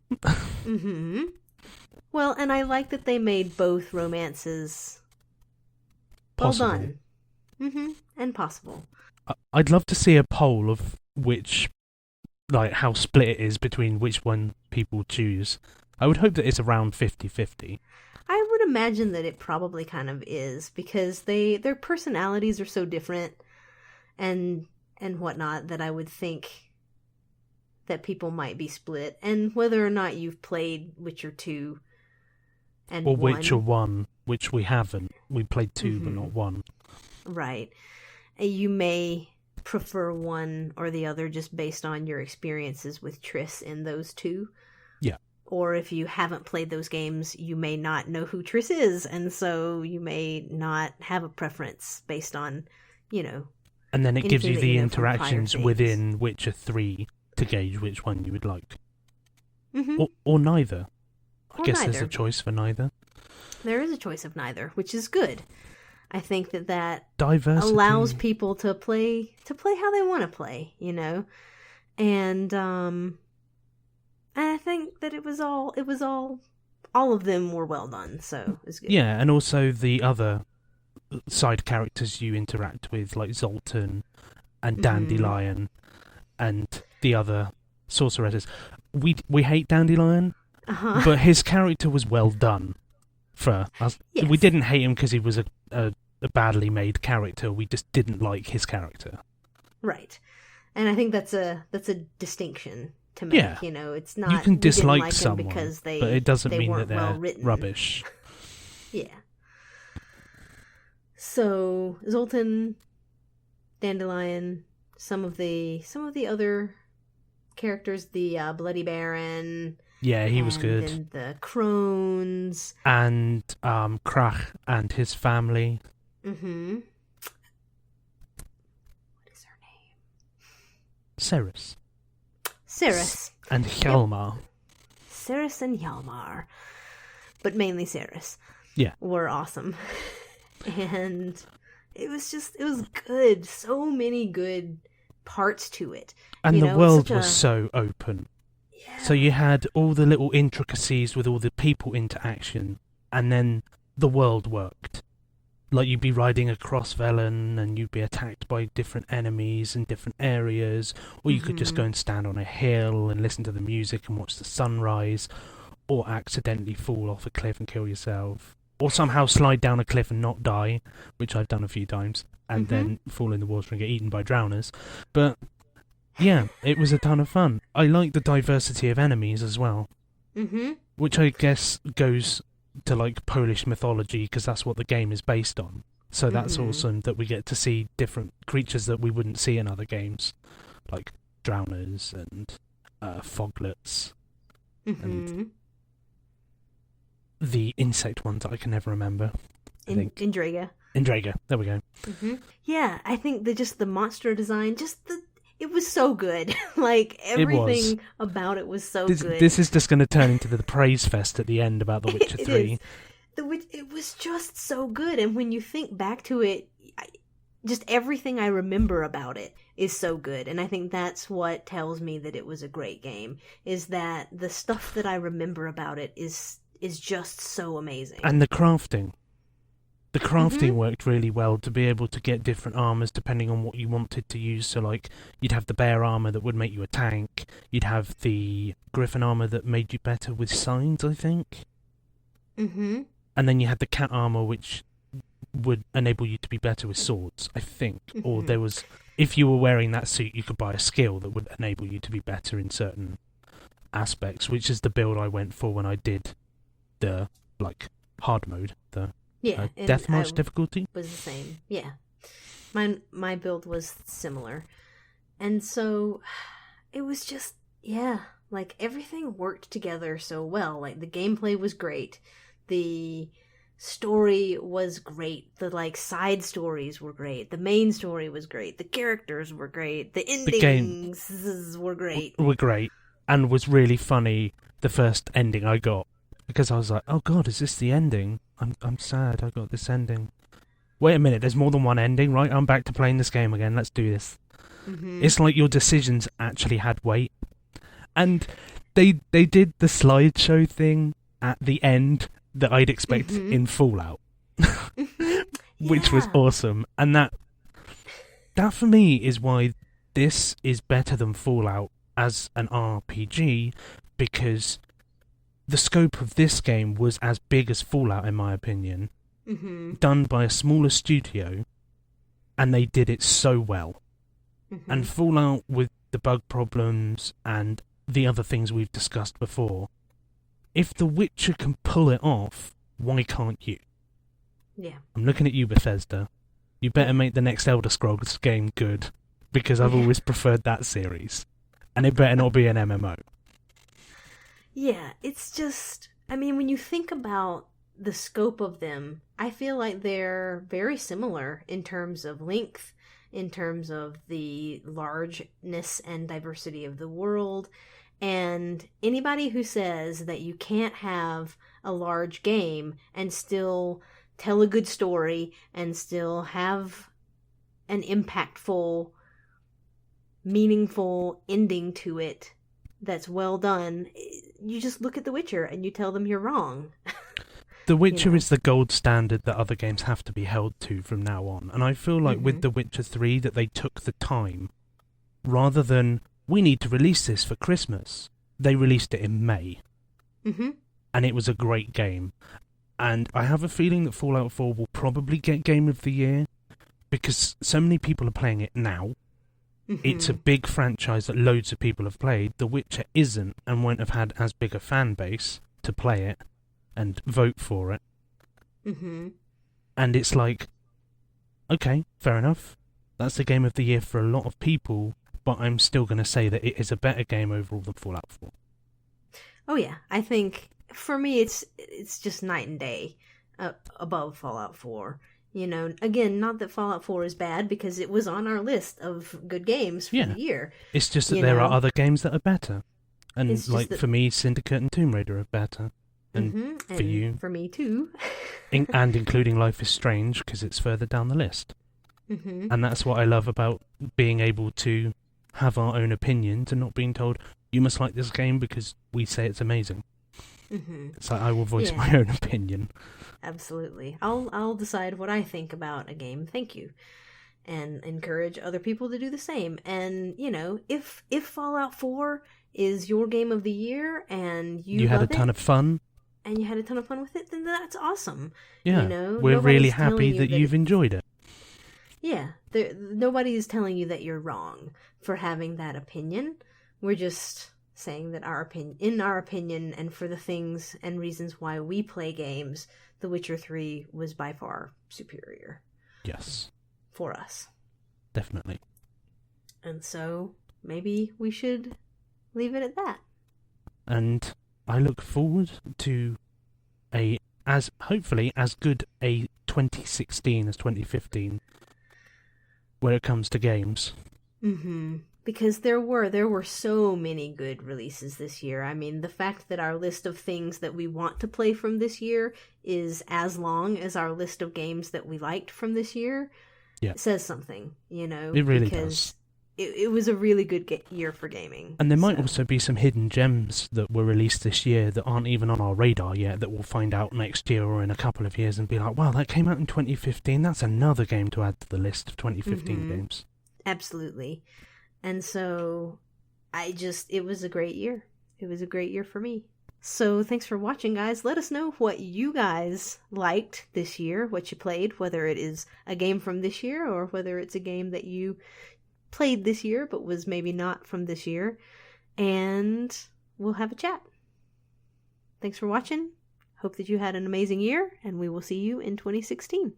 Speaker 1: Well, and I like that they made both romances
Speaker 2: possible.
Speaker 1: Well done. And possible.
Speaker 2: I'd love to see a poll of which, like, how split it is between which one people choose. I would hope that it's around 50-50.
Speaker 1: I would imagine that it probably kind of is, because their personalities are so different and whatnot, that I would think that people might be split. And whether or not you've played Witcher 2 and
Speaker 2: or
Speaker 1: 1.
Speaker 2: Witcher 1, which we haven't. We played 2 but not 1.
Speaker 1: Right. You may prefer one or the other just based on your experiences with Triss in those two.
Speaker 2: Yeah.
Speaker 1: Or if you haven't played those games, you may not know who Triss is, and so you may not have a preference based on,
Speaker 2: And then it gives you the
Speaker 1: from
Speaker 2: interactions
Speaker 1: prior
Speaker 2: within Witcher 3 to gauge which one you would like.
Speaker 1: Mm-hmm.
Speaker 2: Or neither. I
Speaker 1: Or
Speaker 2: guess
Speaker 1: neither.
Speaker 2: there's a choice for neither.
Speaker 1: There is a choice of neither, which is good. I think that
Speaker 2: Diversity
Speaker 1: allows people to play how they want to play, and I think that it was all of them were well done, so it's good.
Speaker 2: Yeah, and also the other side characters you interact with, like Zoltan and Dandelion and the other sorceresses. We hate Dandelion, but his character was well done for us.
Speaker 1: Yes.
Speaker 2: We didn't hate him because he was a badly made character. We just didn't like his character.
Speaker 1: Right. And I think that's a distinction to make.
Speaker 2: Yeah.
Speaker 1: It's not
Speaker 2: you can dislike
Speaker 1: like
Speaker 2: someone,
Speaker 1: because
Speaker 2: but it doesn't mean that
Speaker 1: weren't
Speaker 2: they're
Speaker 1: well written.
Speaker 2: rubbish.
Speaker 1: Yeah. So Zoltan, Dandelion, some of the other characters, the Bloody Baron.
Speaker 2: Yeah, he was good.
Speaker 1: And the crones.
Speaker 2: And Krach and his family.
Speaker 1: What is her name?
Speaker 2: Ceres.
Speaker 1: Yep.
Speaker 2: And Hjalmar.
Speaker 1: Ceres and Hjalmar. But mainly Ceres.
Speaker 2: Yeah.
Speaker 1: Were awesome. And it was good. So many good parts to it.
Speaker 2: And the world was so open.
Speaker 1: Yeah.
Speaker 2: So you had all the little intricacies with all the people interaction, and then the world worked. Like, you'd be riding across Velen, and you'd be attacked by different enemies in different areas, or you could just go and stand on a hill and listen to the music and watch the sunrise, or accidentally fall off a cliff and kill yourself, or somehow slide down a cliff and not die, which I've done a few times, and then fall in the water and get eaten by drowners. But yeah, it was a ton of fun. I like the diversity of enemies as well, which I guess goes to like Polish mythology, because that's what the game is based on. So that's awesome that we get to see different creatures that we wouldn't see in other games, like drowners and foglets and the insect ones that I can never remember.
Speaker 1: Indraga.
Speaker 2: Indraga, there we go.
Speaker 1: Yeah, I think the monster design, it was so good. Like, everything about it was so good.
Speaker 2: This is just going to turn into the praise fest at the end about The Witcher 3.
Speaker 1: It was just so good, and when you think back to it, just everything I remember about it is so good, and I think that's what tells me that it was a great game, is that the stuff that I remember about it is just so amazing.
Speaker 2: And the crafting. The crafting worked really well to be able to get different armors depending on what you wanted to use. So, like, you'd have the bear armor that would make you a tank. You'd have the griffin armor that made you better with signs, I think. And then you had the cat armor, which would enable you to be better with swords, I think. Or there was, if you were wearing that suit, you could buy a skill that would enable you to be better in certain aspects, which is the build I went for when I did the, like, hard mode, the deathmatch difficulty.
Speaker 1: Was the same, yeah. My build was similar. And so, it was just, like, everything worked together so well. Like, the gameplay was great. The story was great. The, like, side stories were great. The main story was great. The characters were great. The endings were great.
Speaker 2: Were great. And was really funny, the first ending I got. Because I was like, oh god, is this the ending? I'm sad I got this ending. Wait a minute, there's more than one ending, right? I'm back to playing this game again, let's do this. It's like your decisions actually had weight. And they did the slideshow thing at the end that I'd expect in Fallout. Which was awesome. And that for me is why this is better than Fallout as an RPG, because the scope of this game was as big as Fallout, in my opinion, done by a smaller studio, and they did it so well. And Fallout, with the bug problems and the other things we've discussed before, if The Witcher can pull it off, why can't you?
Speaker 1: Yeah.
Speaker 2: I'm looking at you, Bethesda. You better make the next Elder Scrolls game good, because I've always preferred that series. And it better not be an MMO.
Speaker 1: Yeah, it's just, I mean, when you think about the scope of them, I feel like they're very similar in terms of length, in terms of the largeness and diversity of the world. And anybody who says that you can't have a large game and still tell a good story and still have an impactful, meaningful ending to it that's well done, you just look at The Witcher and you tell them you're wrong.
Speaker 2: The Witcher is the gold standard that other games have to be held to from now on. And I feel like with The Witcher 3 that they took the time, rather than, we need to release this for Christmas, they released it in May. And it was a great game. And I have a feeling that Fallout 4 will probably get Game of the Year, because so many people are playing it now. It's a big franchise that loads of people have played. The Witcher isn't, and won't have had as big a fan base to play it and vote for it. And it's like, okay, fair enough. That's the Game of the Year for a lot of people, but I'm still going to say that it is a better game overall than Fallout 4.
Speaker 1: Oh yeah, I think, for me, it's just night and day above Fallout 4. You know, again, not that Fallout 4 is bad, because it was on our list of good games for the year.
Speaker 2: It's just that there are other games that are better. And, like, for me, Syndicate and Tomb Raider are better. And for you...
Speaker 1: For me, too.
Speaker 2: And including Life is Strange, because it's further down the list. And that's what I love about being able to have our own opinions and not being told, you must like this game because we say it's amazing. It's like, I will voice my own opinion.
Speaker 1: Absolutely. I'll decide what I think about a game. Thank you. And encourage other people to do the same. And, you know, if Fallout 4 is your game of the year and you
Speaker 2: had a ton of fun,
Speaker 1: and you had a ton of fun with it, then that's awesome.
Speaker 2: Yeah,
Speaker 1: you know,
Speaker 2: we're really happy that you've enjoyed it.
Speaker 1: Yeah, nobody is telling you that you're wrong for having that opinion. We're just saying that in our opinion, and for the things and reasons why we play games, The Witcher 3 was by far superior.
Speaker 2: Yes.
Speaker 1: For us.
Speaker 2: Definitely.
Speaker 1: And so, maybe we should leave it at that.
Speaker 2: And I look forward to hopefully as good a 2016 as 2015 when it comes to games.
Speaker 1: Because there were so many good releases this year. I mean, the fact that our list of things that we want to play from this year is as long as our list of games that we liked from this year says something, you know?
Speaker 2: It really
Speaker 1: because
Speaker 2: does.
Speaker 1: It was a really good year for gaming.
Speaker 2: And there might also be some hidden gems that were released this year that aren't even on our radar yet that we'll find out next year or in a couple of years and be like, wow, that came out in 2015. That's another game to add to the list of 2015 games.
Speaker 1: Absolutely. And so it was a great year. It was a great year for me. So thanks for watching, guys. Let us know what you guys liked this year, what you played, whether it is a game from this year or whether it's a game that you played this year but was maybe not from this year, and we'll have a chat. Thanks for watching. Hope that you had an amazing year, and we will see you in 2016.